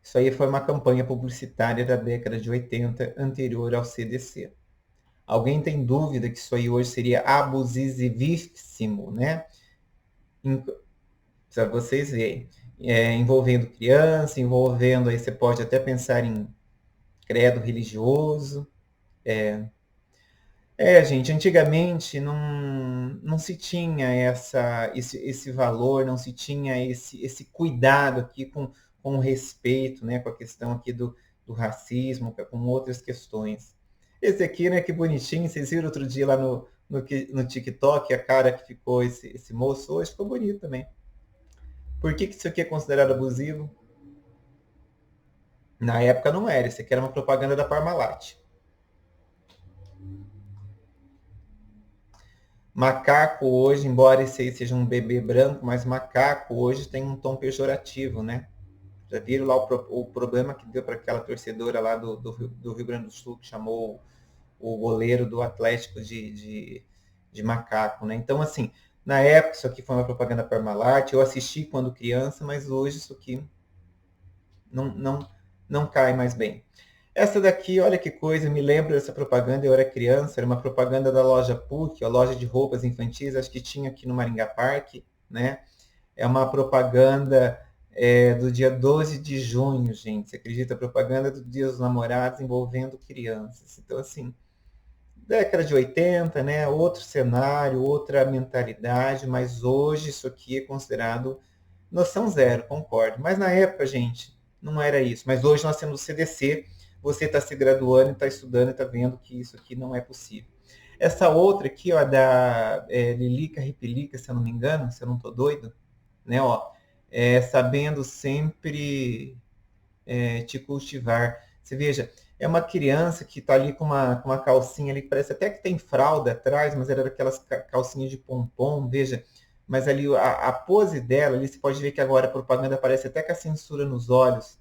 Isso aí foi uma campanha publicitária da década de 80, anterior ao CDC. Alguém tem dúvida que isso aí hoje seria abusivíssimo, né? Para vocês verem. Envolvendo criança, envolvendo, aí você pode até pensar em credo religioso. Gente, antigamente não se tinha esse valor, não se tinha esse cuidado aqui com o respeito, né, com a questão aqui do racismo, com outras questões. Esse aqui, né, que bonitinho, vocês viram outro dia lá no TikTok, a cara que ficou esse moço hoje, ficou bonito também. Por que isso aqui é considerado abusivo? Na época não era, isso aqui era uma propaganda da Parmalat. Macaco hoje, embora esse aí seja um bebê branco, mas macaco hoje tem um tom pejorativo, né? Já viram lá o problema que deu para aquela torcedora lá do Rio Grande do Sul, que chamou o goleiro do Atlético de macaco, né? Então, assim, na época isso aqui foi uma propaganda Parmalat, eu assisti quando criança, mas hoje isso aqui não cai mais bem. Essa daqui, olha que coisa, me lembro dessa propaganda, eu era criança, era uma propaganda da loja PUC, a loja de roupas infantis, acho que tinha aqui no Maringá Parque, né? É uma propaganda do dia 12 de junho, gente. Você acredita? Propaganda do Dia dos Namorados envolvendo crianças. Então, assim, década de 80, né? Outro cenário, outra mentalidade, mas hoje isso aqui é considerado noção zero, concordo. Mas na época, gente, não era isso. Mas hoje nós temos o CDC, você está se graduando, está estudando e está vendo que isso aqui não é possível. Essa outra aqui, ó, da Lilica Ripilica, se eu não me engano, se eu não estou doido, né, ó, sabendo sempre te cultivar. Você veja, é uma criança que está ali com uma calcinha ali que parece até que tem fralda atrás, mas era daquelas calcinhas de pompom, veja, mas ali a pose dela, ali você pode ver que agora a propaganda aparece até com a censura nos olhos,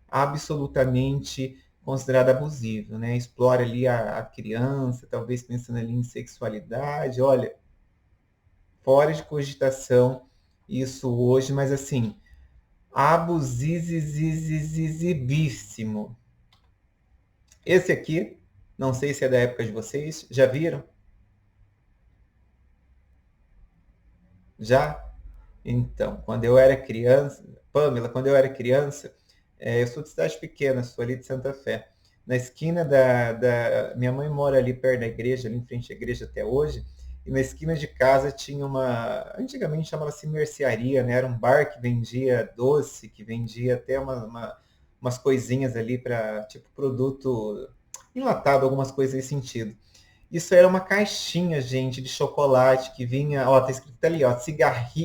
absolutamente considerado abusivo, né? Explora ali a criança, talvez pensando ali em sexualidade, olha, fora de cogitação isso hoje, mas assim, abusizizizizibíssimo. Esse aqui, não sei se é da época de vocês, já viram? Já? Então, quando eu era criança, Pamela, quando eu era criança, eu sou de cidade pequena, sou ali de Santa Fé. Na esquina minha mãe mora ali perto da igreja, ali em frente à igreja até hoje, e na esquina de casa tinha antigamente chamava-se mercearia, né? Era um bar que vendia doce, que vendia até umas coisinhas ali para, tipo, produto enlatado, algumas coisas nesse sentido. Isso era uma caixinha, gente, de chocolate que vinha, ó, tá escrito ali, ó,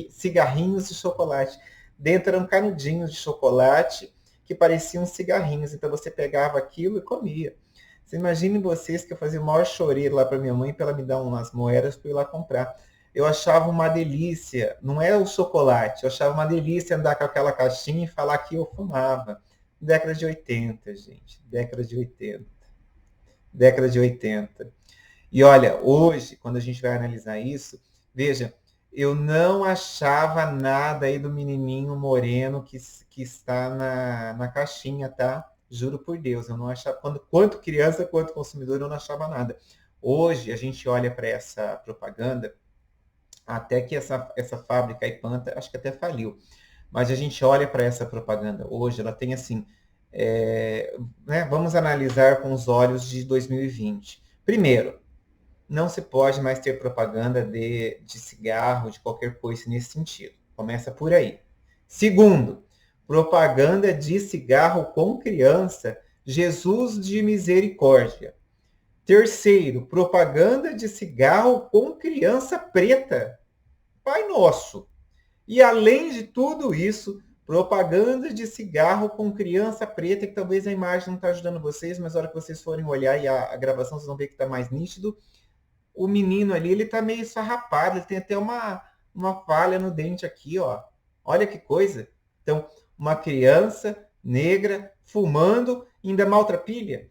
cigarrinhos de chocolate. Dentro eram canudinhos de chocolate que pareciam cigarrinhos. Então você pegava aquilo e comia. Você imagine vocês que eu fazia o maior choreiro lá para minha mãe para ela me dar umas moedas para eu ir lá comprar. Eu achava uma delícia, não é o chocolate, eu achava uma delícia andar com aquela caixinha e falar que eu fumava. Década de 80, gente, década de 80. Década de 80. E olha, hoje, quando a gente vai analisar isso, veja, eu não achava nada aí do menininho moreno que está na caixinha, tá? Juro por Deus, eu não achava, quanto criança, quanto consumidor, eu não achava nada. Hoje, a gente olha para essa propaganda, até que essa fábrica Ipanta, acho que até faliu, mas a gente olha para essa propaganda hoje, ela tem assim, né, vamos analisar com os olhos de 2020. Primeiro, não se pode mais ter propaganda de cigarro, de qualquer coisa nesse sentido. Começa por aí. Segundo, propaganda de cigarro com criança, Jesus de misericórdia. Terceiro, propaganda de cigarro com criança preta. Pai nosso. E além de tudo isso, propaganda de cigarro com criança preta, que talvez a imagem não está ajudando vocês, mas na hora que vocês forem olhar e a gravação, vocês vão ver que está mais nítido. O menino ali, ele tá meio sarrapado, ele tem até uma falha no dente aqui, ó. Olha que coisa. Então, uma criança negra fumando, ainda maltrapilha.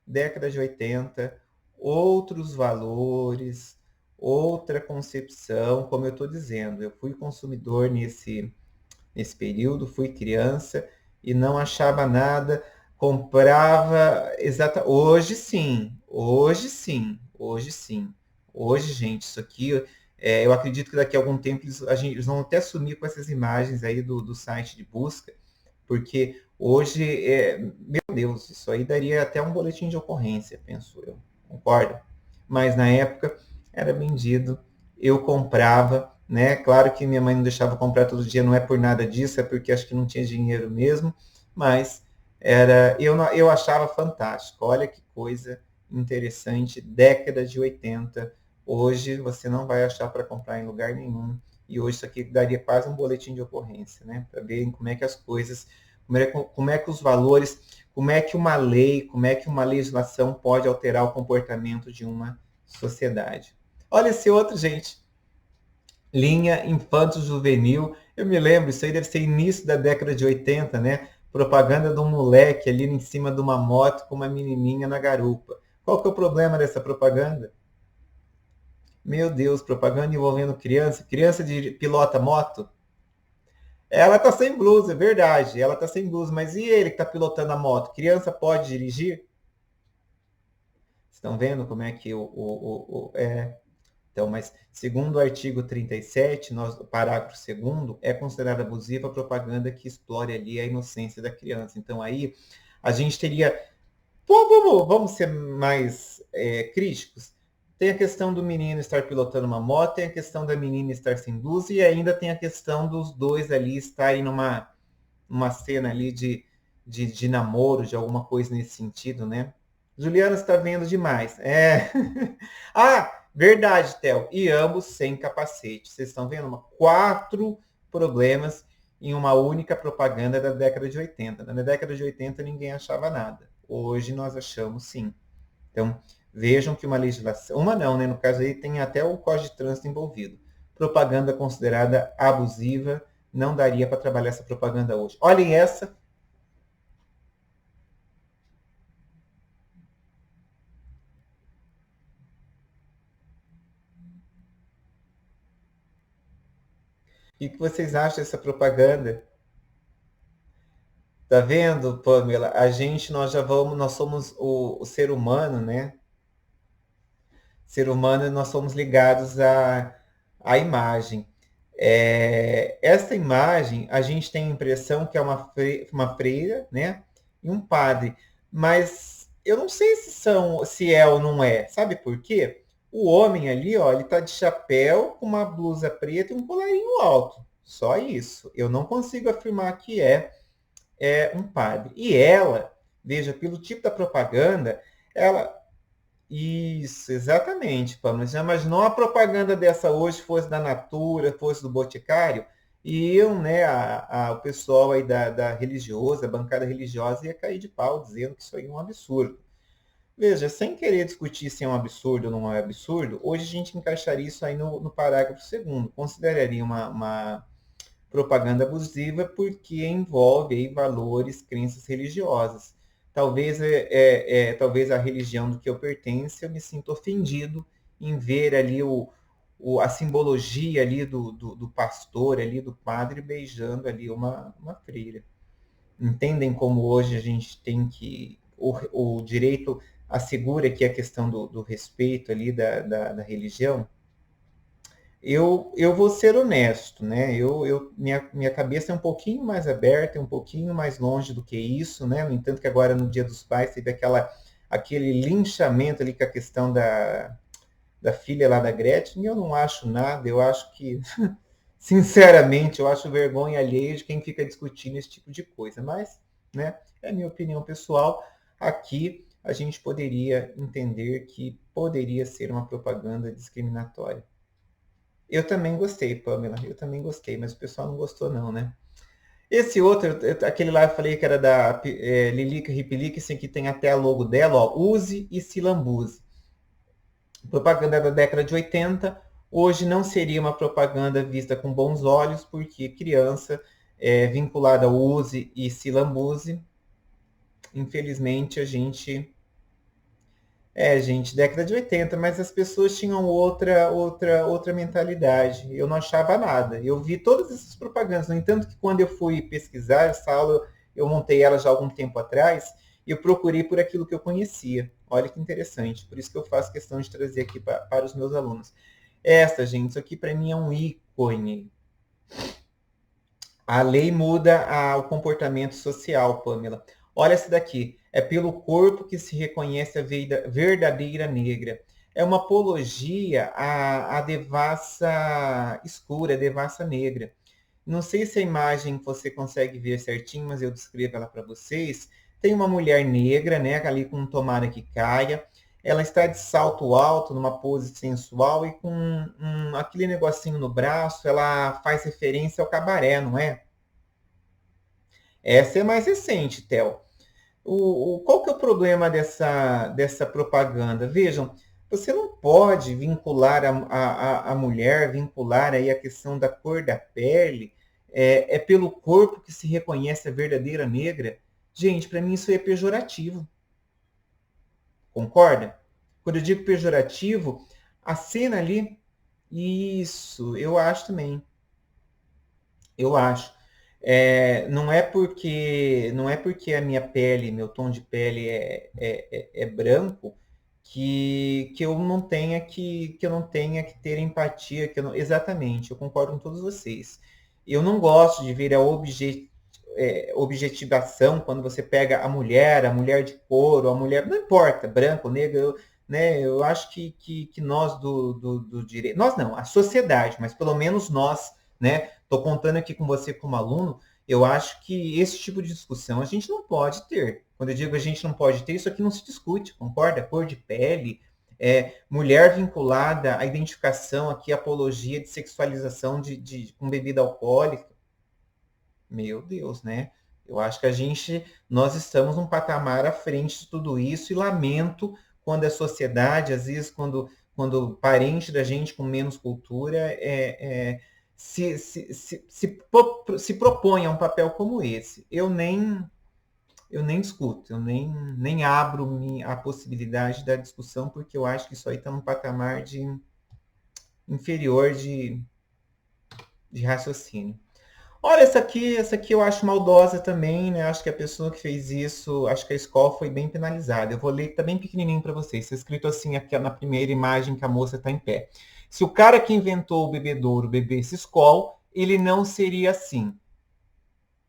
Década de 80, outros valores, outra concepção, como eu estou dizendo. Eu fui consumidor nesse período, fui criança e não achava nada, comprava hoje sim, hoje sim, hoje sim. Hoje, gente, isso aqui, eu acredito que daqui a algum tempo eles vão até sumir com essas imagens aí do site de busca, porque hoje, meu Deus, isso aí daria até um boletim de ocorrência, penso eu, concorda? Mas na época era vendido, eu comprava, né? Claro que minha mãe não deixava comprar todo dia, não é por nada disso, é porque acho que não tinha dinheiro mesmo, mas eu achava fantástico. Olha que coisa interessante, década de 80. Hoje você não vai achar para comprar em lugar nenhum. E hoje isso aqui daria quase um boletim de ocorrência, né? Para ver como é que as coisas, como é que os valores, como é que uma lei, como é que uma legislação pode alterar o comportamento de uma sociedade. Olha esse outro, gente. Linha infanto-juvenil. Eu me lembro, isso aí deve ser início da década de 80, né? Propaganda de um moleque ali em cima de uma moto com uma menininha na garupa. Qual que é o problema dessa propaganda? Meu Deus, propaganda envolvendo criança. Criança de pilota moto? Ela tá sem blusa, é verdade. Ela tá sem blusa, mas e ele que tá pilotando a moto? Criança pode dirigir? Estão vendo como é que Então, mas segundo o artigo 37, o parágrafo 2º, é considerada abusiva a propaganda que explore ali a inocência da criança. Então, aí a gente teria... Vamos ser mais críticos. Tem a questão do menino estar pilotando uma moto, tem a questão da menina estar sem blusa e ainda tem a questão dos dois ali estarem numa cena ali de namoro, de alguma coisa nesse sentido, né? Juliana está vendo demais. Ah, verdade, Theo. E ambos sem capacete. Vocês estão vendo? 4 problemas em uma única propaganda da década de 80. Na década de 80 ninguém achava nada. Hoje nós achamos sim. Então, Vejam que uma legislação, uma não, né? No caso aí tem até o Código de Trânsito envolvido. Propaganda considerada abusiva, não daria para trabalhar essa propaganda hoje. Olhem essa. O que vocês acham dessa propaganda? Tá vendo, Pamela? A gente, nós já vamos, nós somos o ser humano, né? Ser humano, nós somos ligados à imagem. Essa imagem, a gente tem a impressão que é uma freira, né? E um padre. Mas eu não sei se é ou não é. Sabe por quê? O homem ali, ó, ele tá de chapéu, com uma blusa preta e um colarinho alto. Só isso. Eu não consigo afirmar que é um padre. E ela, veja, pelo tipo da propaganda, ela. Isso, exatamente, Pamela. Já imaginou a propaganda dessa hoje fosse da Natura, fosse do Boticário? E eu, né, o pessoal aí da religiosa, a bancada religiosa, ia cair de pau dizendo que isso aí é um absurdo. Veja, sem querer discutir se é um absurdo ou não é absurdo, hoje a gente encaixaria isso aí no parágrafo segundo. Consideraria uma propaganda abusiva porque envolve aí valores, crenças religiosas. Talvez, talvez a religião do que eu pertenço, eu me sinto ofendido em ver ali a simbologia ali do pastor, ali do padre, beijando ali uma freira. Entendem como hoje a gente tem que... O direito assegura aqui a questão do respeito ali da religião? Eu vou ser honesto, né? Minha cabeça é um pouquinho mais aberta, é um pouquinho mais longe do que isso, né? No entanto que agora no Dia dos Pais teve aquele linchamento ali com a questão da filha lá da Gretchen, e eu não acho nada, eu acho que, sinceramente, eu acho vergonha alheia de quem fica discutindo esse tipo de coisa, mas, né, é a minha opinião pessoal. Aqui a gente poderia entender que poderia ser uma propaganda discriminatória. Eu também gostei, Pamela. Eu também gostei, mas o pessoal não gostou não, né? Esse outro, aquele lá eu falei que era da Lilica Ripilica, esse aqui tem até a logo dela, ó, Use e se lambuze. Propaganda da década de 80. Hoje não seria uma propaganda vista com bons olhos, porque criança vinculada ao Use e se lambuze, infelizmente a gente gente, década de 80, mas as pessoas tinham outra mentalidade. Eu não achava nada. Eu vi todas essas propagandas. No entanto, que quando eu fui pesquisar essa aula, eu montei ela já há algum tempo atrás, e eu procurei por aquilo que eu conhecia. Olha que interessante. Por isso que eu faço questão de trazer aqui para os meus alunos. Essa, gente, isso aqui para mim é um ícone. A lei muda o comportamento social, Pamela. Olha essa daqui. É pelo corpo que se reconhece a verdadeira negra. É uma apologia à devassa escura, à devassa negra. Não sei se a imagem você consegue ver certinho, mas eu descrevo ela para vocês. Tem uma mulher negra, né, ali com um tomara que caia. Ela está de salto alto, numa pose sensual e com aquele negocinho no braço. Ela faz referência ao cabaré, não é? Essa é mais recente, Theo. Qual que é o problema dessa propaganda? Vejam, você não pode vincular a mulher, vincular aí a questão da cor da pele, é pelo corpo que se reconhece a verdadeira negra. Gente, para mim isso é pejorativo. Concorda? Quando eu digo pejorativo, a cena ali, isso, eu acho também. Eu acho. Não é porque a minha pele, meu tom de pele é branco que eu não tenha que ter empatia, exatamente, eu concordo com todos vocês. Eu não gosto de ver a objetivação quando você pega a mulher de couro, a mulher, não importa, branco, negro, né, eu acho que nós do direito, nós não, a sociedade, mas pelo menos nós, né, estou contando aqui com você como aluno, eu acho que esse tipo de discussão a gente não pode ter. Quando eu digo a gente não pode ter, isso aqui não se discute, concorda? Cor de pele, mulher vinculada à identificação aqui, apologia de sexualização com bebida alcoólica. Meu Deus, né? Eu acho que nós estamos num patamar à frente de tudo isso e lamento quando a sociedade, às vezes, quando parente da gente com menos cultura se propõe a um papel como esse. Eu nem discuto, eu nem abro a possibilidade da discussão, porque eu acho que isso aí está num patamar inferior de raciocínio. Olha, essa aqui eu acho maldosa também, né? Acho que a pessoa que fez isso, acho que a escola foi bem penalizada. Eu vou ler, tá bem pequenininho para vocês. Está escrito assim aqui na primeira imagem que a moça está em pé. Se o cara que inventou o bebedouro bebesse Skol, ele não seria assim.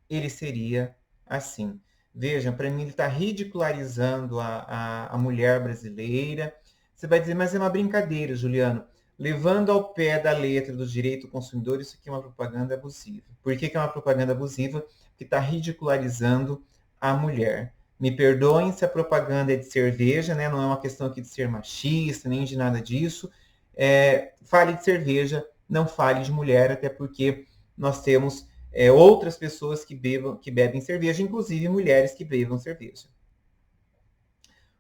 Ele seria assim. Vejam, para mim ele está ridicularizando a mulher brasileira. Você vai dizer, mas é uma brincadeira, Juliano. Levando ao pé da letra do direito do consumidor, isso aqui é uma propaganda abusiva. Por que é uma propaganda abusiva? Porque está ridicularizando a mulher. Me perdoem se a propaganda é de cerveja, né? Não é uma questão aqui de ser machista, nem de nada disso. Fale de cerveja, não fale de mulher, até porque nós temos outras pessoas que bebem cerveja, inclusive mulheres que bebam cerveja.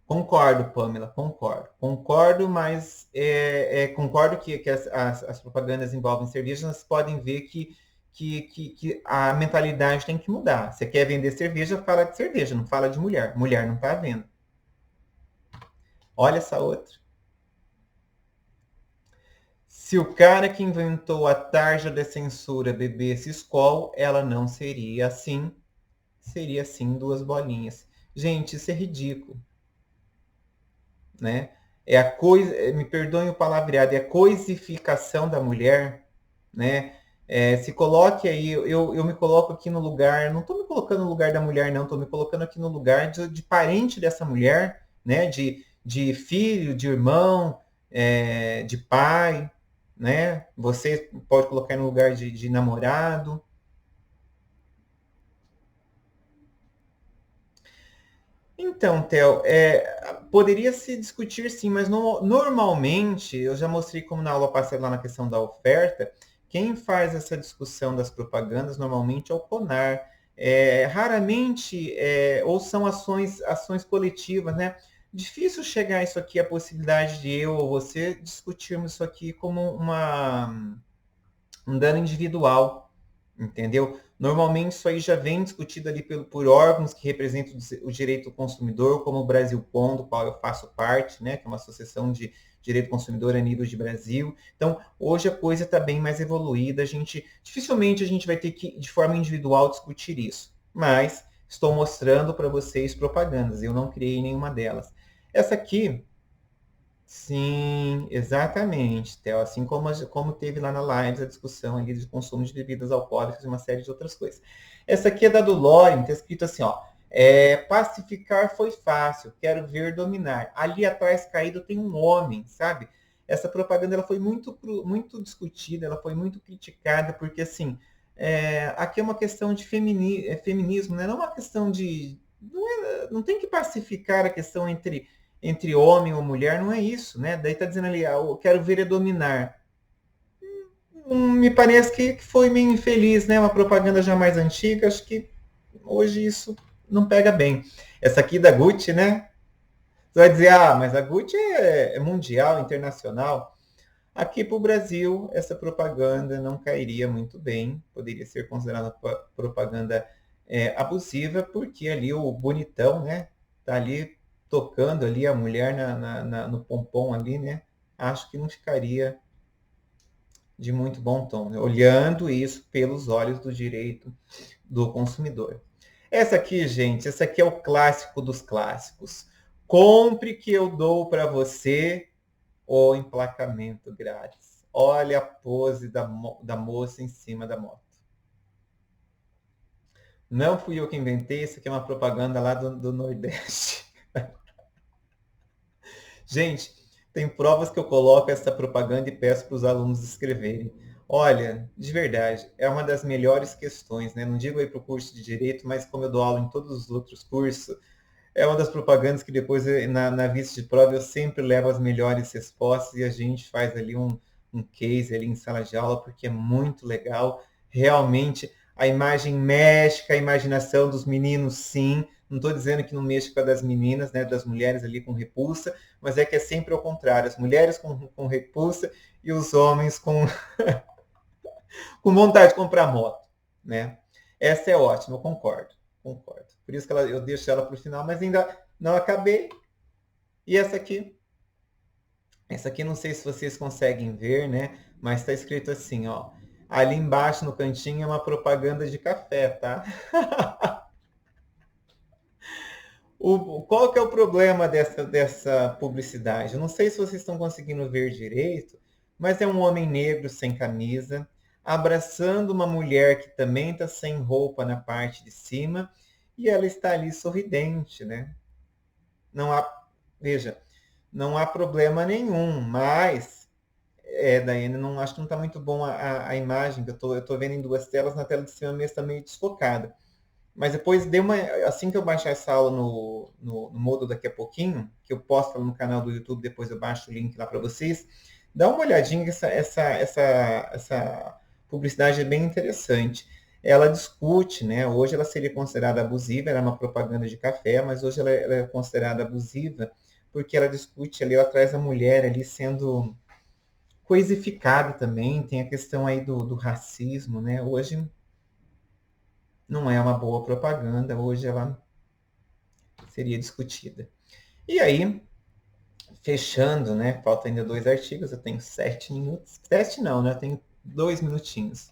Concordo, Pamela, concordo. Concordo, mas concordo que as propagandas envolvem cerveja, nós podem ver que a mentalidade tem que mudar. Você quer vender cerveja, fala de cerveja, não fala de mulher. Mulher não está à venda. Olha essa outra. Se o cara que inventou a tarja de censura bebesse Skol, ela não seria assim. Seria assim 2 bolinhas. Gente, isso é ridículo. Né? Me perdoem o palavreado, é a coisificação da mulher, né? Se coloque aí, eu me coloco aqui no lugar, não estou me colocando no lugar da mulher, não, estou me colocando aqui no lugar de parente dessa mulher, né? De filho, de irmão, de pai, né? Você pode colocar no lugar de namorado. Então, Theo, poderia se discutir sim, mas normalmente, eu já mostrei como na aula passada lá na questão da oferta, quem faz essa discussão das propagandas normalmente é o CONAR. Raramente, ou são ações coletivas, né? Difícil chegar isso aqui, a possibilidade de eu ou você discutirmos isso aqui como um dano individual, entendeu? Normalmente isso aí já vem discutido ali por órgãos que representam o direito do consumidor, como o Brasilcom, do qual eu faço parte, né, que é uma associação de direito do consumidor a nível de Brasil. Então, hoje a coisa está bem mais evoluída, dificilmente a gente vai ter que, de forma individual, discutir isso. Mas estou mostrando para vocês propagandas, eu não criei nenhuma delas. Essa aqui, sim, exatamente, Theo. Assim como teve lá na Lives a discussão ali de consumo de bebidas alcoólicas e uma série de outras coisas. Essa aqui é da do Loren, está escrito assim, ó. Pacificar foi fácil, quero ver dominar. Ali atrás caído tem um homem, sabe? Essa propaganda ela foi muito discutida, ela foi muito criticada, porque assim, aqui é uma questão de feminismo, né? Não é uma questão de. Não tem que pacificar a questão entre homem ou mulher, não é isso, né? Daí tá dizendo ali, eu quero ver é dominar. Me parece que foi meio infeliz, né? Uma propaganda já mais antiga, acho que hoje isso não pega bem. Essa aqui da Gucci, né? Você vai dizer, mas a Gucci é mundial, internacional. Aqui para o Brasil, essa propaganda não cairia muito bem, poderia ser considerada propaganda abusiva, porque ali o bonitão, né? Tá ali tocando ali a mulher no pompom ali, né? Acho que não ficaria de muito bom tom, né? Olhando isso pelos olhos do direito do consumidor. Essa aqui, gente, essa aqui é o clássico dos clássicos. Compre que eu dou para você o emplacamento grátis. Olha a pose da moça em cima da moto. Não fui eu que inventei, isso aqui é uma propaganda lá do Nordeste. Gente, tem provas que eu coloco essa propaganda e peço para os alunos escreverem. Olha, de verdade, é uma das melhores questões, né? Não digo aí para o curso de Direito, mas como eu dou aula em todos os outros cursos, é uma das propagandas que depois, na vista de prova, eu sempre levo as melhores respostas e a gente faz ali um case ali em sala de aula, porque é muito legal. Realmente, a imagem mexe com a imaginação dos meninos, sim. Não estou dizendo que não mexa com a das meninas, né, das mulheres ali com repulsa, mas é que é sempre ao contrário, as mulheres com repulsa e os homens com vontade de comprar moto, né? Essa é ótima, eu concordo, concordo. Por isso que eu deixo ela para o final, mas ainda não acabei. E essa aqui não sei se vocês conseguem ver, né? Mas está escrito assim, ó. Ali embaixo no cantinho é uma propaganda de café, tá? Qual que é o problema dessa publicidade? Eu não sei se vocês estão conseguindo ver direito, mas é um homem negro sem camisa, abraçando uma mulher que também está sem roupa na parte de cima, e ela está ali sorridente, né? Não há, veja, não há problema nenhum, mas Daiane, não acho que não está muito bom a imagem, que eu tô vendo em duas telas, na tela de cima mesmo está meio desfocada. Mas depois assim que eu baixar essa aula no Moodle daqui a pouquinho, que eu posto no canal do YouTube, depois eu baixo o link lá para vocês, dá uma olhadinha que essa publicidade é bem interessante. Ela discute, né? Hoje ela seria considerada abusiva, era uma propaganda de café, mas hoje ela é considerada abusiva porque ela discute ali, ela traz a mulher ali sendo coisificada também, tem a questão aí do racismo, né? Hoje não é uma boa propaganda, hoje ela seria discutida. E aí, fechando, né? Falta ainda 2 artigos, eu tenho 7 minutos. 7 não, né? Eu tenho 2 minutinhos.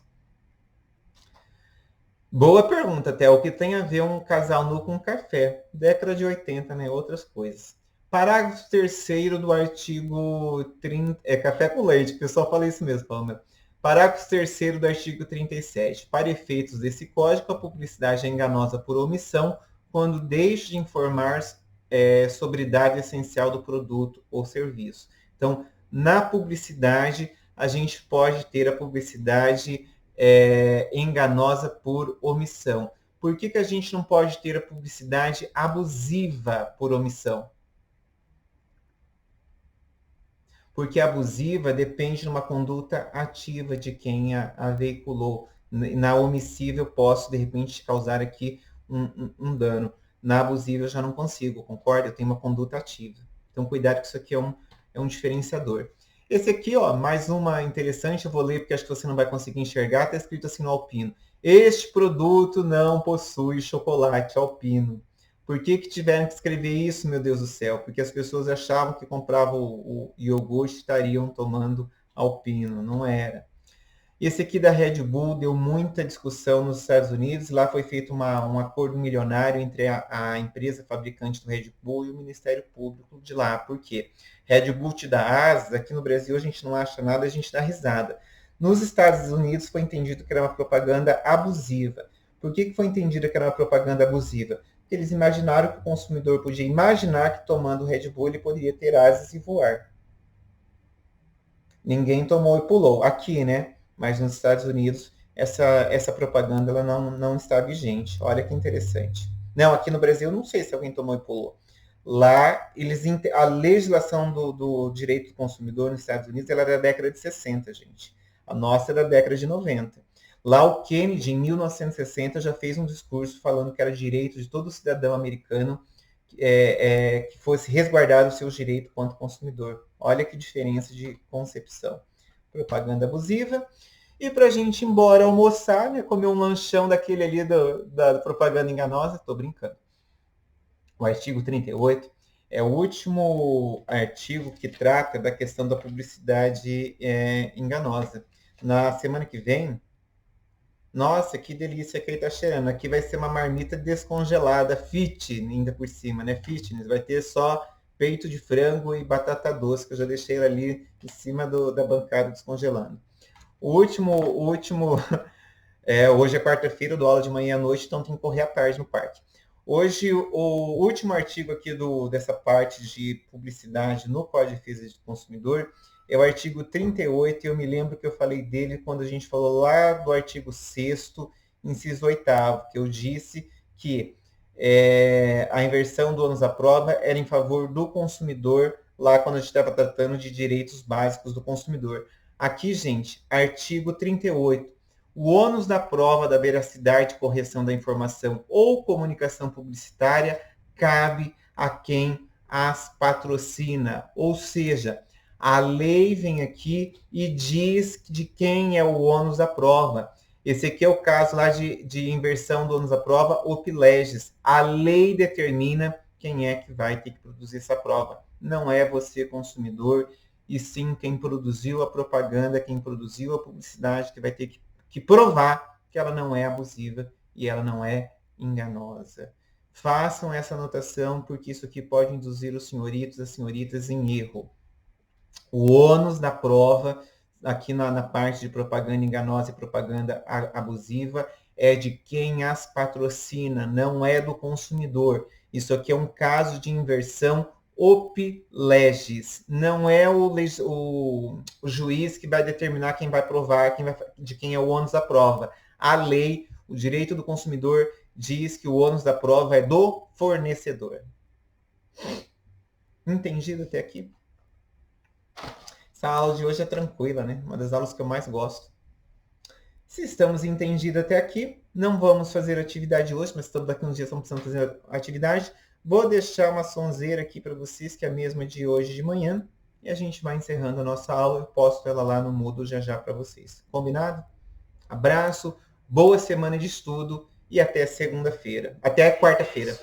Boa pergunta, até o que tem a ver um casal nu com café? Década de 80, né? Outras coisas. Parágrafo 3º do artigo 30. É café com leite, o pessoal fala isso mesmo, Palma. Parágrafo 3º do artigo 37. Para efeitos desse código, a publicidade é enganosa por omissão quando deixa de informar sobre idade essencial do produto ou serviço. Então, na publicidade, a gente pode ter a publicidade enganosa por omissão. Por que a gente não pode ter a publicidade abusiva por omissão? Porque a abusiva depende de uma conduta ativa de quem a veiculou. Na omissiva eu posso, de repente, causar aqui um dano. Na abusiva eu já não consigo, concorda? Eu tenho uma conduta ativa. Então, cuidado que isso aqui é um diferenciador. Esse aqui, ó, mais uma interessante, eu vou ler porque acho que você não vai conseguir enxergar, está escrito assim no Alpino. Este produto não possui chocolate Alpino. Por que tiveram que escrever isso, meu Deus do céu? Porque as pessoas achavam que compravam o iogurte e estariam tomando Alpino. Não era. Esse aqui da Red Bull deu muita discussão nos Estados Unidos. Lá foi feito um acordo milionário entre a empresa fabricante do Red Bull e o Ministério Público de lá. Por quê? Red Bull te dá asas. Aqui no Brasil a gente não acha nada, a gente dá risada. Nos Estados Unidos foi entendido que era uma propaganda abusiva. Por que foi entendido que era uma propaganda abusiva? Porque eles imaginaram que o consumidor podia imaginar que tomando Red Bull ele poderia ter asas e voar. Ninguém tomou e pulou. Aqui, né? Mas nos Estados Unidos essa propaganda ela não está vigente. Olha que interessante. Não, aqui no Brasil não sei se alguém tomou e pulou. Lá, a legislação do direito do consumidor nos Estados Unidos ela era da década de 60, gente. A nossa é da década de 90. Lá o Kennedy, em 1960, já fez um discurso falando que era direito de todo cidadão americano que fosse resguardado os seus direitos quanto consumidor. Olha que diferença de concepção. Propaganda abusiva. E para a gente ir embora almoçar, né, comer um lanchão daquele ali da propaganda enganosa, estou brincando. O artigo 38 é o último artigo que trata da questão da publicidade enganosa. Na semana que vem, nossa, que delícia que ele tá cheirando. Aqui vai ser uma marmita descongelada, fit, ainda por cima, né? Fitness. Vai ter só peito de frango e batata doce, que eu já deixei ali em cima da bancada descongelando. O último hoje é quarta-feira, eu dou aula de manhã à noite, então tem que correr à tarde no parque. Hoje, o último artigo aqui dessa parte de publicidade no Código de Defesa do Consumidor é o artigo 38, e eu me lembro que eu falei dele quando a gente falou lá do artigo 6º, inciso 8º, que eu disse que a inversão do ônus da prova era em favor do consumidor, lá quando a gente estava tratando de direitos básicos do consumidor. Aqui, gente, artigo 38. O ônus da prova da veracidade e correção da informação ou comunicação publicitária cabe a quem as patrocina. Ou seja, a lei vem aqui e diz de quem é o ônus da prova. Esse aqui é o caso lá de inversão do ônus da prova, op legis. A lei determina quem é que vai ter que produzir essa prova. Não é você, consumidor, e sim quem produziu a propaganda, quem produziu a publicidade, que vai ter que provar que ela não é abusiva e ela não é enganosa. Façam essa anotação, porque isso aqui pode induzir os senhoritos e as senhoritas em erro. O ônus da prova, aqui na parte de propaganda enganosa e propaganda abusiva, é de quem as patrocina, não é do consumidor. Isso aqui é um caso de inversão op legis. Não é o juiz que vai determinar quem vai provar, de quem é o ônus da prova. A lei, o direito do consumidor, diz que o ônus da prova é do fornecedor. Entendido até aqui? Essa aula de hoje é tranquila, né? Uma das aulas que eu mais gosto. Se estamos entendidos até aqui, não vamos fazer atividade hoje, mas estamos daqui uns dias, estamos precisando fazer atividade. Vou deixar uma sonzeira aqui para vocês, que é a mesma de hoje de manhã, e a gente vai encerrando a nossa aula. Eu posto ela lá no Moodle já já para vocês. Combinado? Abraço, boa semana de estudo e até segunda-feira. Até quarta-feira.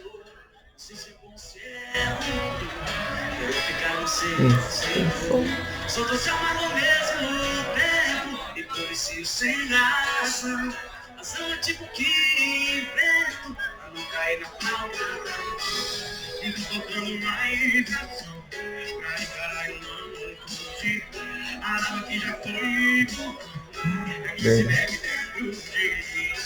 Sou doce amargo ao mesmo tempo e policio sem razão. Ação é tipo que invento pra não cair na falta. E desfocando uma hidratação pra encarar eu não curti. A água que já foi é que se bebe dentro de mim.